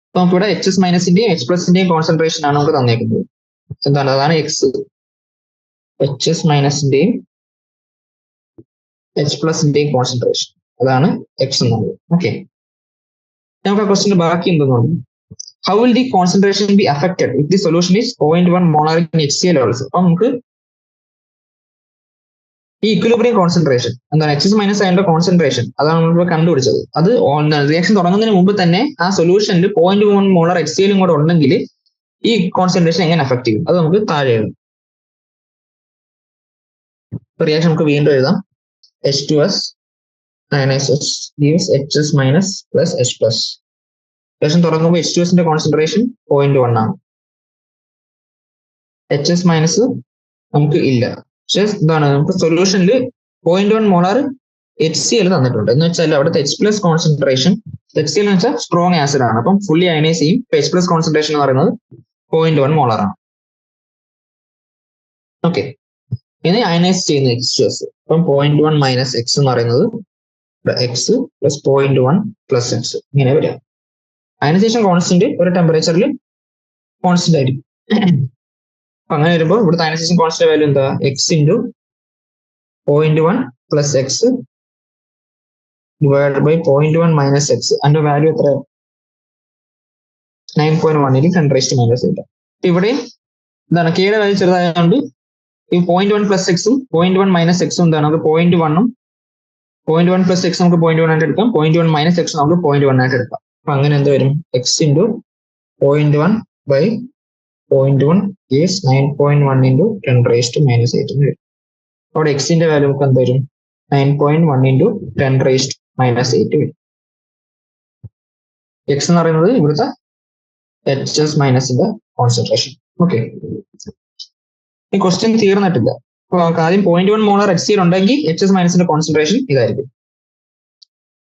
അപ്പൊ നമുക്കിവിടെ HS മൈനസിന്റെയും H പ്ലസിന്റെയും കോൺസെൻട്രേഷൻ ആണ് നമുക്ക് തന്നേക്കുന്നത്. എന്താണ് അതാണ് എക്സ്. HS മൈനസിന്റെയും H പ്ലസിന്റെയും കോൺസെൻട്രേഷൻ അതാണ് എക്സ് എന്നുള്ളത്. ഓക്കെ, നമുക്ക് ആ ക്വസ്റ്റിന്റെ ബാക്കി എന്തെന്നുണ്ട്. How will the concentration be affected if the solution is 0.1 molar in HCl also. അപ്പൊ നമുക്ക് ഈ ഇക്വിലിബ്രിയം കോൺസെൻട്രേഷൻ എന്താണ് HS മൈനസ് അതിന്റെ കോൺസെൻട്രേഷൻ അതാണ് നമ്മൾ കണ്ടുപിടിച്ചത്. അത് റിയാക്ഷൻ തുടങ്ങുന്നതിന് മുമ്പ് തന്നെ ആ സൊല്യൂഷനിൽ 0.1 മോളാർ HCl കൂടെ ഉണ്ടെങ്കിൽ ഈ കോൺസെൻട്രേഷൻ എങ്ങനെ അഫക്ട് ചെയ്യും അത് നമുക്ക് താഴെ എഴുതാം. റിയാക്ഷൻ നമുക്ക് വീണ്ടും എഴുതാം. H2S ionizes gives HS minus plus H plus. Reaction തുടങ്ങുമ്പോൾ H2Sന്റെ കോൺസെൻട്രേഷൻ 0.1 ആണ്. HS മൈനസ് നമുക്ക് ഇല്ല. പക്ഷെ എന്താണ് നമുക്ക് സൊല്യൂഷനിൽ 0.1 മോളാർ HCl തന്നിട്ടുണ്ട്. എന്ന് വെച്ചാൽ അവിടുത്തെ H പ്ലസ് കോൺസെൻട്രേഷൻ HCl എന്ന് വെച്ചാൽ സ്ട്രോങ് ആസിഡ് ആണ്. അപ്പം ഫുള്ളി അയനൈസ് ചെയ്യും. H പ്ലസ് കോൺസെൻട്രേഷൻ എന്ന് പറയുന്നത് 0.1 മോളാർ ആണ്. ഓക്കെ, ഇനി അയനൈസ് ചെയ്യുന്ന H2S അപ്പം 0.1 മൈനസ് എക്സ് എന്ന് പറയുന്നത് എക്സ് പ്ലസ് 0.1 പ്ലസ് എക്സ് ഇങ്ങനെ വരാം. അയനൈസേഷൻ കോൺസ്റ്റന്റ് ഒരു ടെമ്പറേച്ചറിൽ കോൺസ്റ്റന്റ് ആയിരിക്കും. അപ്പൊ അങ്ങനെ വരുമ്പോൾ ഇവിടുത്തെ അയനൈസേഷൻ കോൺസ്റ്റന്റ് വാല്യൂ എന്താ x into 0.1 plus x divide by 0.1 minus x. അതിന്റെ വാല്യൂ എത്ര 9.1 × 10⁻⁸. ഇവിടെ എന്താണ് കെയുടെ വാല്യൂ ചെറുതായതുകൊണ്ട് ഈ 0.1 പ്ലസ് എക്സും 0.1 മൈനസ് എക്സും എന്താണ് നമുക്ക് 0.1 പ്ലസ് എക്സ് നമുക്ക് 0.1 ആയിട്ട് എടുക്കാം. 0.1 മൈനസ് എക്സ് നമുക്ക് 0.1 ആയിട്ട് എടുക്കാം. അപ്പൊ അങ്ങനെ എന്ത് വരും എക്സ് ഇൻറ്റു 0.1 ബൈ 0.1 ഈസ് 9.1 × 10⁻⁸ എന്ന് വരും. അവിടെ എക്സിന്റെ വാല്യൂ നമുക്ക് എന്ത് വരും 9.1 × 10⁻⁸ വരും. എക്സ് എന്ന് പറയുന്നത് ഇവിടുത്തെ HS മൈനസിന്റെ കോൺസെൻട്രേഷൻ. ഓക്കെ, ഈ ക്വസ്റ്റ്യൻ തീർന്നിട്ടില്ല. അപ്പൊ ആദ്യം 0.1 മോളാർ HCl ഉണ്ടെങ്കിൽ HS മൈനസിന്റെ കോൺസെൻട്രേഷൻ ഇതായിരിക്കും.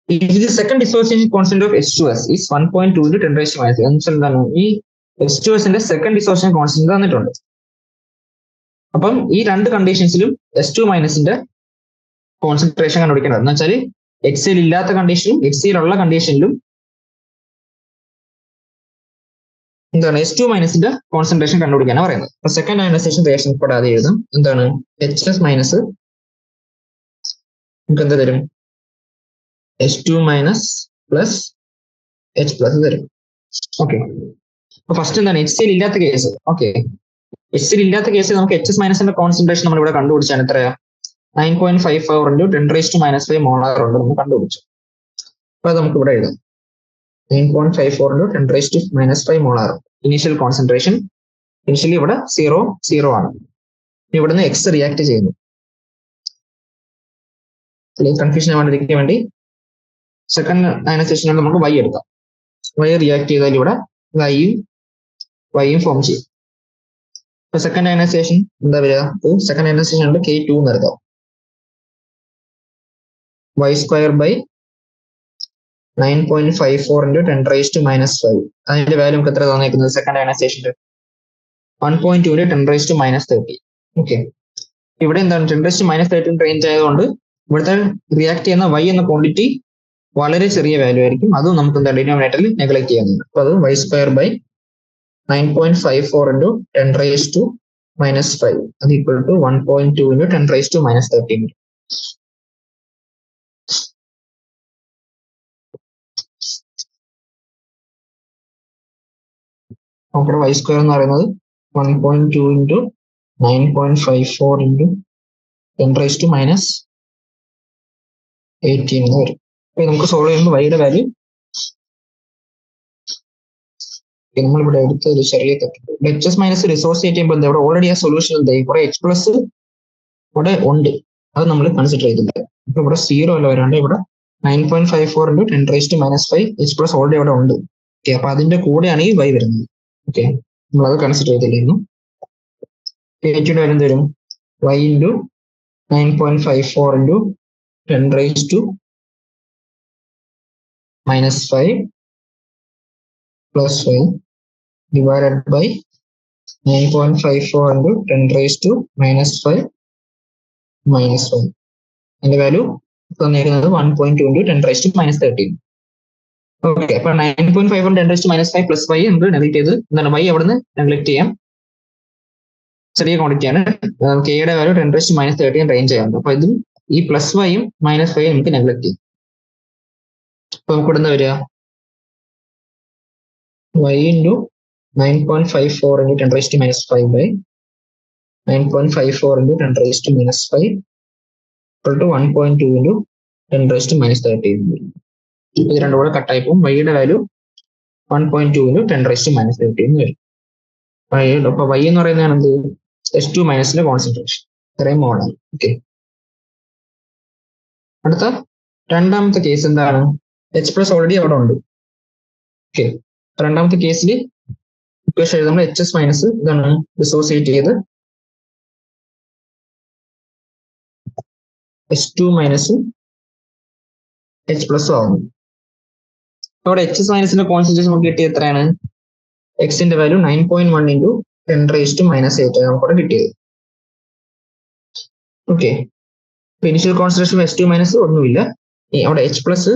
If the second dissociation constant of H2S is 1.2 × 10⁻⁻⁷. എന്താണ് ഈ H2Sന്റെ സെക്കൻഡ് ഡിസോസിയേഷൻ കോൺസ്റ്റന്റ് തന്നിട്ടുണ്ട്. അപ്പം ഈ രണ്ട് കണ്ടീഷൻസിലും S2 മൈനസിന്റെ കോൺസെൻട്രേഷൻ കണ്ടുപിടിക്കേണ്ടത് എന്ന് വെച്ചാൽ HCl ഇല്ലാത്ത കണ്ടീഷനും HCl ഉള്ള കണ്ടീഷനിലും എന്താണ് S2 മൈനസിന്റെ കോൺസെൻട്രേഷൻ കണ്ടുപിടിക്കാനാണ് പറയുന്നത്. അപ്പൊ സെക്കൻഡ് അയനൈസേഷൻ റിയാക്ഷൻ പെടാതെ എഴുതും. എന്താണ് HS മൈനസ് നമുക്ക് എന്താ തരും S2 minus plus H plus തരും. ഓക്കെ, അപ്പൊ ഫസ്റ്റ് എന്താണ് HCl ഇല്ലാത്ത കേസ്. ഓക്കെ, HCl ഇല്ലാത്ത കേസിൽ നമുക്ക് HS മൈനസിന്റെ കോൺസെൻട്രേഷൻ നമ്മൾ ഇവിടെ കണ്ടുപിടിച്ചാണ് എത്രയാ 9.54 × 10⁻⁵ മോളാർ ഉണ്ട് നമ്മൾ കണ്ടുപിടിച്ചു. അപ്പൊ അത് നമുക്ക് ഇവിടെ എഴുതാം 9.54 × 10⁻⁵ മോളാർ. ഇനീഷ്യൽ കോൺസെൻട്രേഷൻ ഇനിഷ്യലി ഇവിടെ 0 ആണ്. ഇവിടുന്ന് എക്സ് റിയാക്ട് ചെയ്യുന്നു. കൺഫ്യൂഷൻ ആവാണ്ടിരിക്കാൻ വേണ്ടി സെക്കൻഡ് അയനൈസേഷനിൽ നമുക്ക് Y എടുക്കാം. Y റിയാക്ട് ചെയ്താൽ ഇവിടെ വൈയും ഫോം ചെയ്യും. ഇപ്പൊ സെക്കൻഡ് അയനൈസേഷൻ എന്താ വരിക സെക്കൻഡ് അയനൈസേഷൻ ഉണ്ട് K2 എന്ന് എടുക്കാം. Y² by 9.54 × 10⁻⁵. അതിന്റെ വാല്യൂ നമുക്ക് എത്ര തന്നേക്കുന്നത് സെക്കൻഡ് അയനൈസേഷന്റെ 1.2 × 10⁻30. ഓക്കെ, ഇവിടെ എന്താണ് 10⁻13 റേഞ്ച് ആയതുകൊണ്ട് ഇവിടുത്തെ റിയാക്ട് ചെയ്യുന്ന y എന്ന ക്വാണ്ടിറ്റി വളരെ ചെറിയ വാല്യൂ ആയിരിക്കും. അതും നമുക്ക് എന്താ ഡിനോമിനേറ്ററിൽ നെഗ്ലക്ട് ചെയ്യുന്നുണ്ട്. അപ്പൊ അത് y² / 9.54 into 10⁻⁻5 അത് ഈക്വൽ ടു 1.2 into 10⁻⁻13. നമ്മുടെ y² എന്ന് പറയുന്നത് 1.2 into 9.54 into 10⁻⁻18 എന്ന് വരും. അപ്പൊ നമുക്ക് സോൾവ് ചെയ്യുമ്പോൾ y യുടെ വാല്യൂ നമ്മളിവിടെ എടുത്ത ഒരു ചെറിയ തെറ്റ്. എച്ച് മൈനസ് റിസോസിയേറ്റ് ചെയ്യുമ്പോൾ എന്താ ഇവിടെ ഓൾറെഡി ആ സൊല്യൂഷൻ എന്താ കുറെ എച്ച് പ്ലസ് ഇവിടെ ഉണ്ട്, അത് നമ്മൾ കൺസിഡർ ചെയ്തില്ല. അപ്പൊ ഇവിടെ 0 അല്ല വരാണ്ട് ഇവിടെ 9.54 into 10⁻⁻5 എച്ച് പ്ലസ് ഓൾറെഡി അവിടെ ഉണ്ട്. ഓക്കെ, അപ്പൊ അതിന്റെ കൂടെയാണ് ഈ y വരുന്നത്. ഓക്കെ, നമ്മളത് കൺസിഡർ ചെയ്തില്ലായിരുന്നു. എച്ചിയുടെ വാല്യൂ എന്ത് വരും? y into 9.54 into 10⁻⁻5 plus 5 divided by 9.54 into 10⁻⁻5 minus 1. അതിന്റെ വാല്യൂ തന്നിരിക്കുന്നത് 1.2 into 10⁻⁻13. ഓക്കെ, അപ്പൊ 9.54 10⁻⁻5 പ്ലസ് 5 നമുക്ക് നെഗ്ലക്ട് ചെയ്ത് എന്താണ് y അവിടെ നിന്ന് നെഗ്ലക്ട് ചെയ്യാം. ചെറിയ ക്വാണ്ടിറ്റി ആണ്. കെയുടെ വാല്യൂ 10⁻⁻13 റേഞ്ച് ചെയ്യാറുണ്ട്. അപ്പൊ ഇതും ഈ പ്ലസ് വൈയും മൈനസ് 5 നമുക്ക് നെഗ്ലക്ട് ചെയ്യും. അപ്പൊ നമുക്ക് ഇവിടെ എന്താ വരിക? y into 9.54 into 10⁻⁻5 by 9.54 into 10⁻⁻5 equal to 1.2 into 10⁻⁻13. ഇത് രണ്ടും കൂടെ കട്ടായി പോകും. വൈയുടെ വാല്യൂ 1.2 into 10⁻⁻13 വരും. അപ്പൊ y എന്ന് പറയുന്നതാണ് എന്ത്? H2 മൈനസിന്റെ കോൺസെൻട്രേഷൻ. ഇത്രയും മോളാണ്. ഓക്കെ, അടുത്ത രണ്ടാമത്തെ കേസ് എന്താണ്? എച്ച് പ്ലസ് ഓൾറെഡി അവിടെ ഉണ്ട്. ഓക്കെ, രണ്ടാമത്തെ കേസിൽ ഇക്വേഷൻ എഴുതുമ്പോൾ HS മൈനസ് ഇതാണ് ഡിസോസിയേറ്റ് ചെയ്ത് H2 മൈനസും H പ്ലസും ആവുന്നു. അവിടെ HS മൈനസിന്റെ കോൺസെൻട്രേഷൻ നമുക്ക് കിട്ടിയത് എത്രയാണ്? എക്സിന്റെ വാല്യൂ 9.1 into 10⁻⁻8 നമുക്കവിടെ കിട്ടിയത്. Okay, initial concentration H2 minus ഒന്നുമില്ല. അവിടെ H പ്ലസ്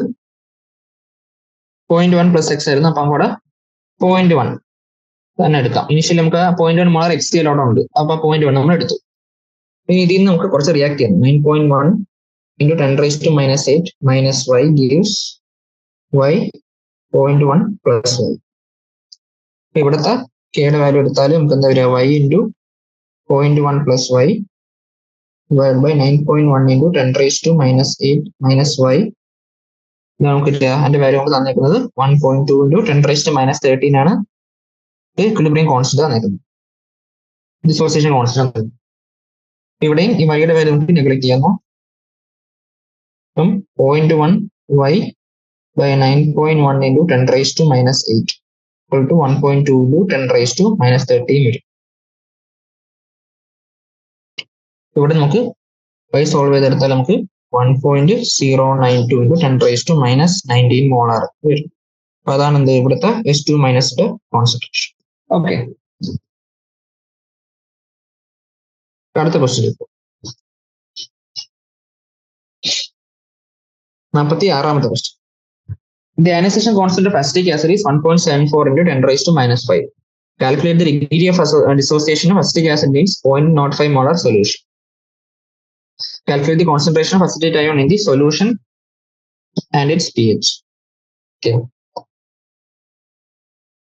0.1 പ്ലസ് എക്സ് ആയിരുന്നു. അപ്പൊ അവിടെ 0.1 തന്നെ എടുക്കാം. ഇനിഷ്യലി നമുക്ക് 0.1 മാറി എക്സ് അവിടെ ഉണ്ട്. അപ്പൊ 0.1 നമ്മൾ എടുത്തു. ഇനി ഇതിൽ നിന്ന് നമുക്ക് കുറച്ച് റിയാക്ട് ചെയ്യാം. 9.1 into 10⁻⁻8 minus y gives y 0.1 plus y. ഇവിടുത്തെ കെയുടെ വാല്യൂ എടുത്താൽ നമുക്ക് എന്താ വരിക? y into 0.1 plus y divided by 9.1 into 10⁻⁻8 minus y. നമുക്ക് അതിന്റെ വാല്യൂ നമുക്ക് തന്നേക്കുന്നത് 1.2 into 10⁻⁻13 ആണ്. ഇക്വിലിബ്രിയം കോൺസ്റ്റന്റ് തന്നേക്കുന്നത്, ഡിസോസിയേഷൻ കോൺസ്റ്റന്റ്. ഇവിടെയും ഈ വൈയുടെ വാല്യൂ നമുക്ക് നെഗ്ലക്ട് ചെയ്യാമോ? അപ്പം 0.1 y by 9.1 into 10⁻⁻8 equal to 1.2 into 10⁻⁻13 വരും. ഇവിടെ നമുക്ക് y സോൾവ് ചെയ്തെടുത്താൽ നമുക്ക് 1.092 into 10⁻⁻19 മോളാർ വരും. അപ്പൊ അതാണ് എന്ത് ഇവിടുത്തെ H2 മൈനസിന്റെ കോൺസെൻട്രേഷൻ. ഓക്കെ, അടുത്ത ക്വസ്റ്റ്യൻ 46ാമത്തെ question. The ionization constant of acetic acid is 1.74 into 10⁻⁻5. Calculate the degree of dissociation of acetic acid means 0.05 molar solution. Calculate the concentration of acetate ion in the solution and its pH. Okay.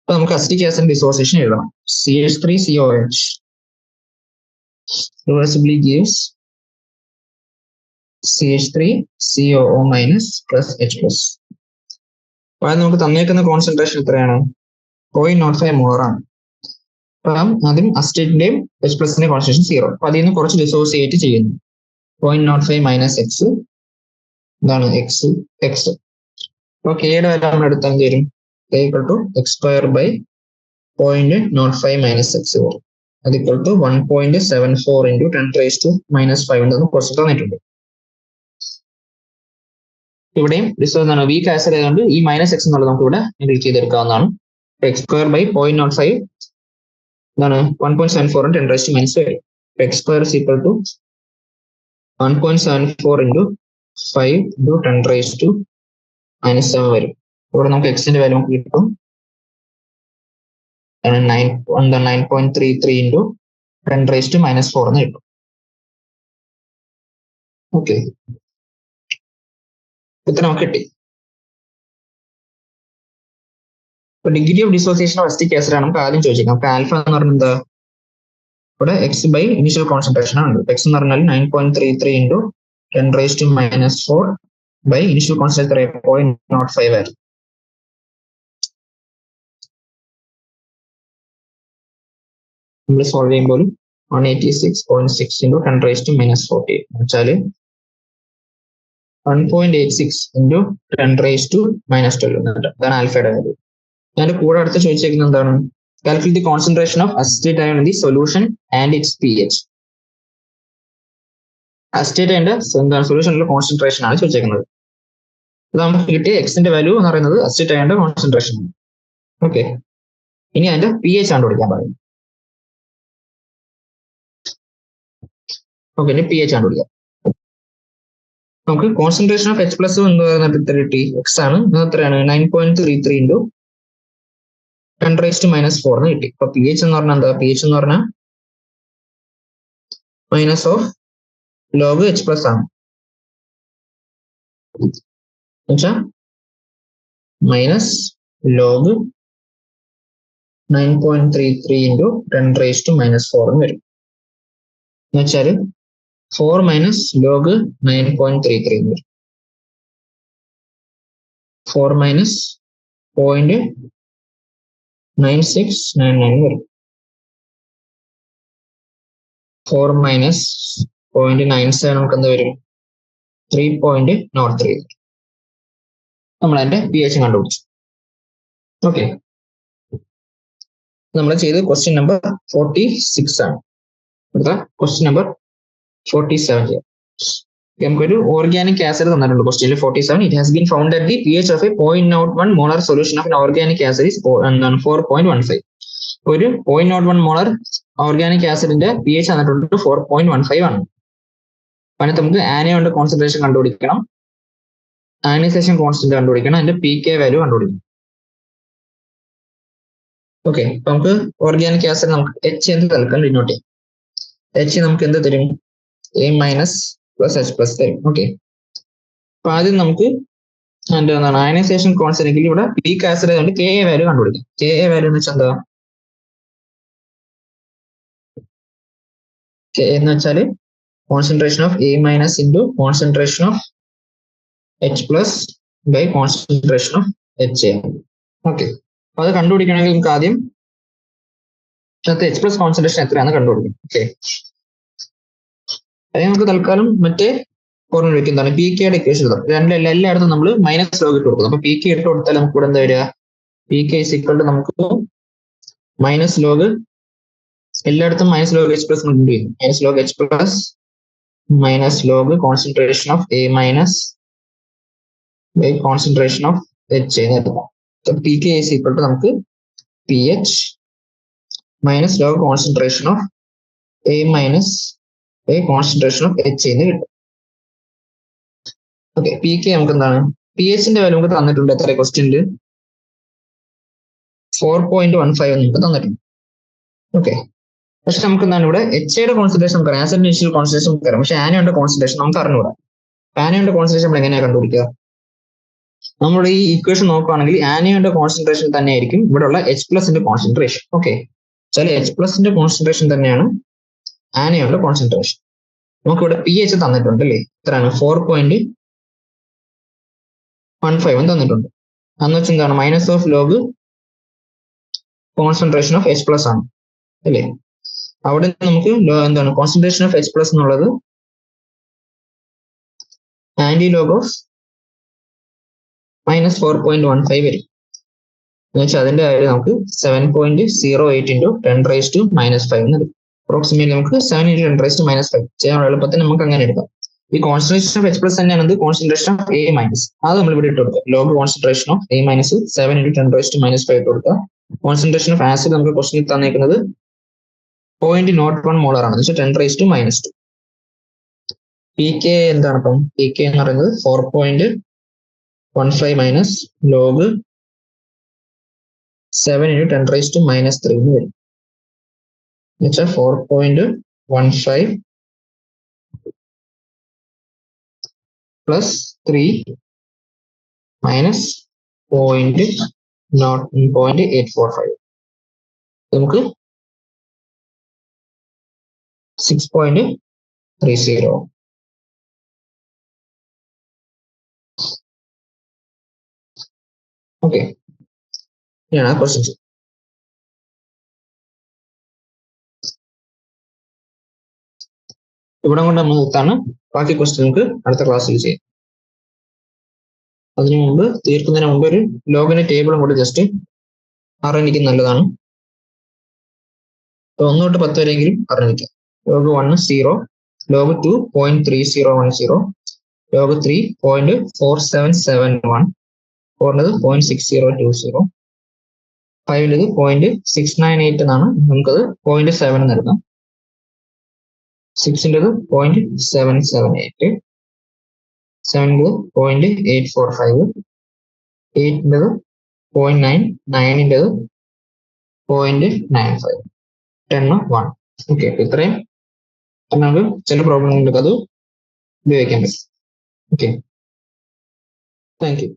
അപ്പൊ നമുക്ക് acetic acid dissociation എഴുതണം. CH3COH reversibly gives CH3COO minus plus H plus. അപ്പോൾ നമുക്ക് തന്നേക്കുന്ന concentration എത്രയാണ്? 0.05 molar ആണ്. അപ്പം ആദ്യം അസിറ്റേറ്റിന്റെയും H പ്ലസിന്റെ concentration 0. അപ്പൊ അതിൽ നിന്ന് കുറച്ച് ഡിസോസിയേറ്റ് ചെയ്യുന്നു. 0.05 മൈനസ് എക്സ് എന്താണ്? എക്സ്. അപ്പൊ കെയുടെ വാല്യൂ നമ്മൾ എടുത്താൽ തരും K equal to x² by 0.05 minus x അത് equal to 1.74 into 10⁻⁻5 എന്ന് കുറച്ച് തന്നിട്ടുണ്ട്. ഇവിടെയും എന്താണ് വീക്ക് ആസിഡ് ആയതുകൊണ്ട് ഈ മൈനസ് എക്സ് എന്നുള്ളത് നമുക്ക് ഇവിടെ നെഗ്ലക്ട് ചെയ്തെടുക്കാവുന്നതാണ്. x² by 0.05 എന്താണ് 1.74 into 10⁻⁻5 x² is equal to 1.74 into 5 into 10 raised to minus 7 വരും. ഇവിടെ നമുക്ക് എക്സിന്റെ വാല്യൂ നമുക്ക് കിട്ടും 9.33 into 10 raised to minus 4 എന്ന് കിട്ടും. ഓക്കെ, ഇത്ര നമുക്ക് കിട്ടി. ഇപ്പൊ degree of dissociation of acetic acid നമുക്ക് ആദ്യം ചോദിച്ചേക്കാം. നമുക്ക് ആൽഫ എന്ന് പറഞ്ഞാൽ എന്താ, ഇവിടെ എക്സ് ബൈ ഇനിഷ്യൽ കോൺസെൻട്രേഷൻ ആണ്. എക്സ് എന്ന് പറഞ്ഞാൽ 9.33 into 10 raised to minus 4 by initial concentration 0.05 ആയിരുന്നു. നമ്മൾ സോൾവ് ചെയ്യുമ്പോൾ 186.6 into 10 raised to minus 40 വെച്ചാൽ 1.86 into 10 raised to minus 12 അതാണ് ആൽഫയുടെ വാല്യൂ. അതിന്റെ കൂടെ അടുത്ത് ചോദിച്ചേക്കുന്നത് എന്താണ്, calculate the concentration of acetate ion in the solution and its pH. Acetate അയണിന്റെ എന്താണ് സൊല്യൂഷനിലെ കോൺസെൻട്രേഷൻ ആണ് ചോദിച്ചേക്കുന്നത്. ഇത് നമുക്ക് കിട്ടിയ എക്സിന്റെ വാല്യൂ എന്ന് പറയുന്നത് അസിറ്റേറ്റ് അയണിന്റെ കോൺസെൻട്രേഷൻ. ഓക്കെ, ഇനി അതിന്റെ pH കണ്ടുപിടിക്കാൻ പറയും. ഓക്കെ, ഇനി pH കണ്ടുപിടിക്കാം. നമുക്ക് കോൺസെൻട്രേഷൻ ഓഫ് H പ്ലസ് എന്ന് പറയുന്നത് എത്ര കിട്ടി, എക്സ് ആണ്, എത്രയാണ് 9.33 into 10 raised to minus 4 എന്ന് കിട്ടി. അപ്പൊ pH എന്ന് പറഞ്ഞാൽ എന്താ, pH എന്ന് പറഞ്ഞാൽ minus of log H plus ആണ്. എന്നുവെച്ചാ minus log 9.33 into 10 raised to minus 4 എന്ന് വരും. എന്നുവെച്ചാൽ 4 മൈനസ് ലോഗ് 9.33 എന്ന് വരും. 4 മൈനസ് 0.9699 വരും. 4 മൈനസ് 0.97 നമുക്ക് എന്ത് വരും, 3.03. നമ്മൾ അതിന്റെ pH കണ്ടുപിടിച്ചു. ഓക്കെ, നമ്മൾ ചെയ്ത് ക്വസ്റ്റ്യൻ നമ്പർ 46 ആണ്. അടുത്ത ക്വസ്റ്റ്യൻ നമ്പർ 47 ചെയ്യാം. നമുക്കൊരു ഓർഗാനിക് ആസിഡ് തന്നിട്ടുണ്ട് ക്വസ്റ്റ്യനിൽ 47. It has been found at the pH of A 0.01 molar solution of organic acid is 4.15. ഒരു 0.01 മോളാർ ഓർഗാനിക് ആസിഡിന്റെ pH തന്നിട്ടുണ്ട് 4.15 ആണ്. അപ്പം നമുക്ക് ആനയോന്റെ കോൺസെൻട്രേഷൻ കണ്ടുപിടിക്കണം, അയനൈസേഷൻ കോൺസ്റ്റന്റ് കണ്ടുപിടിക്കണം, അതിന്റെ pK വാല്യൂ കണ്ടുപിടിക്കണം. ഓക്കെ, അപ്പൊ നമുക്ക് ഓർഗാനിക് ആസിഡ് നമുക്ക് H എന്ത് തൽക്കാലം ഡിനോട്ട് ചെയ്യാം. H നമുക്ക് എന്ത് തരും, A minus plus H plus തരും. ഓക്കെ, അപ്പൊ ആദ്യം നമുക്ക് എന്താണ് അയനൈസേഷൻ കോൺസ്റ്റന്റ് ഇവിടെ പീക്ക് ആസിഡ് ആയതുകൊണ്ട് Ka വാല്യൂ കണ്ടുപിടിക്കാം. Ka വാല്യൂ എന്ന് വെച്ചാൽ എന്താ, Ka എന്ന് വെച്ചാൽ concentration of A minus into concentration of H plus by concentration of HA. Okay, അപ്പൊ അത് കണ്ടുപിടിക്കണമെങ്കിൽ നമുക്ക് ആദ്യം H പ്ലസ് കോൺസെൻട്രേഷൻ എത്രയാണെന്ന് കണ്ടുപിടിക്കും. ഓക്കെ, അത് നമുക്ക് തൽക്കാലം മറ്റേ ഫോർമുല വെക്കുന്നതാണ് pKയുടെ ഇക്വേഷൻ. എല്ലായിടത്തും നമ്മൾ മൈനസ് ലോഗ് ഇട്ട് കൊടുക്കും. അപ്പൊ pK ഇട്ട് കൊടുത്താൽ നമുക്ക് ഇവിടെ എന്താ വരിക, pK ഇസ് ഈക്വൽ ടു നമുക്ക് മൈനസ് ലോഗ്, എല്ലായിടത്തും മൈനസ് ലോഗ് H പ്ലസ് കൊണ്ടുവരും. Minus log H plus minus log concentration of A minus by concentration of HA. pK is equal to നമുക്ക് pH minus log concentration of A minus by concentration of HA എന്ന് കിട്ടും. Okay, pK നമുക്ക് എന്താണ്, pHന്റെ value നമുക്ക് തന്നിട്ടുണ്ട്. എത്ര ക്വസ്റ്റ്യനിൽ 4.15 നമുക്ക് തന്നിട്ടുണ്ട്. ഓക്കെ, പക്ഷെ നമുക്ക് എന്താണ് ഇവിടെ HAയുടെ കോൺസെൻട്രേഷൻ നമുക്ക് അറിയാം, ആസിഡ് ഇനിഷ്യൽ കോൺസെൻട്രേഷൻ നമുക്ക് അറിയാം, പക്ഷെ ആനയോന്റെ കോൺസെൻട്രേഷൻ നമുക്ക് അറിഞ്ഞൂടാ. ആനയോന്റെ കോൺസെൻട്രേഷൻ നമ്മൾ എങ്ങനെയാണ് കണ്ടുപിടിക്കുക, നമ്മൾ ഈ ഇക്വേഷൻ നോക്കുകയാണെങ്കിൽ ആനയോന്റെ കോൺസെൻട്രേഷൻ തന്നെയായിരിക്കും ഇവിടെയുള്ള H പ്ലസിന്റെ കോൺസെൻട്രേഷൻ. ഓക്കെ, ചില H പ്ലസിന്റെ കോൺസെൻട്രേഷൻ തന്നെയാണ് ആനയോന്റെ കോൺസെൻട്രേഷൻ. നമുക്ക് ഇവിടെ pH തന്നിട്ടുണ്ട് അല്ലേ, എത്രയാണ് 4.15 തന്നിട്ടുണ്ട്. അന്ന് വെച്ചാൽ എന്താണ് minus of log concentration of H plus ആണ് അല്ലേ. അവിടെ നമുക്ക് എന്താണ് കോൺസെൻട്രേഷൻ ഓഫ് H പ്ലസ് എന്നുള്ളത് ആന്റി ലോഗ് ഓഫ് മൈനസ് 4.15 വരും. എന്ന് വെച്ചാൽ അതിന്റെ കാര്യം നമുക്ക് 7.08 into 10 raised to minus 5 എന്ന് എടുക്കും. അപ്രോക്സിമേറ്റ്ലി നമുക്ക് 7 into 10 raised to minus 5 ചെയ്യാൻ എളുപ്പത്തിൽ നമുക്ക് അങ്ങനെ എടുക്കാം. ഈ കോൺസെൻട്രേഷൻ ഓഫ് H പ്ലസ് തന്നെയാണ് കോൺസെൻട്രേഷൻ ഓഫ് A മൈനസ്, അത് നമ്മൾ ഇവിടെ ഇട്ട് കൊടുക്കുക. Log concentration of A minus 7 into 10 raised to minus 5 ഇട്ട് കൊടുക്കുക. കോൺസെൻട്രേഷൻ ഓഫ് ആസിഡ് നമുക്ക് ക്വസ്റ്റനിൽ തന്നേക്കുന്നത് 0.01 മോളാർ ആണ്, എന്ന് വെച്ചാൽ 10 raised to minus 2. P K എന്താണ് അപ്പം പി കെ എന്ന് പറയുന്നത് 4.15 മൈനസ് ലോഗ് 7 into 10⁻³ എന്ന് വരും. എന്നുവെച്ചാൽ 4.15 പ്ലസ് 3 മൈനസ് 0.845 നമുക്ക് 6.30. ഓക്കെ, ഇതാണ് ക്വസ്റ്റ്യൻസ്. ഇവിടെ കൊണ്ട് നമ്മൾ നിർത്താണ്. ബാക്കി ക്വസ്റ്റ്യൻ നമുക്ക് അടുത്ത ക്ലാസ്സിൽ ചെയ്യാം. അതിനു മുമ്പ് തീർക്കുന്നതിന് മുമ്പ് ഒരു ലോഗിന്റെ ടേബിളും കൂടെ ജസ്റ്റ് അറിഞ്ഞിരിക്കുന്നത് നല്ലതാണ്. 1 തൊട്ട് 10 വരെയെങ്കിലും അറിഞ്ഞിരിക്കാം. ലോഗ് 1 0, ലോഗ് 2 0.3010, ലോഗ് 3 0.4771, 4 0.6020, 5 0.698 എന്നാണ്, നമുക്കത് 0.7 നൽകാം. 6 0.778, 7 0.845, 8 0.9, 9 0.95, 10 1. ഓക്കെ, ഇത്രയും നമുക്ക് ചില പ്രോബ്ലങ്ങൾക്ക് അത് ഉപയോഗിക്കാൻ പറ്റും. Okay, thank you.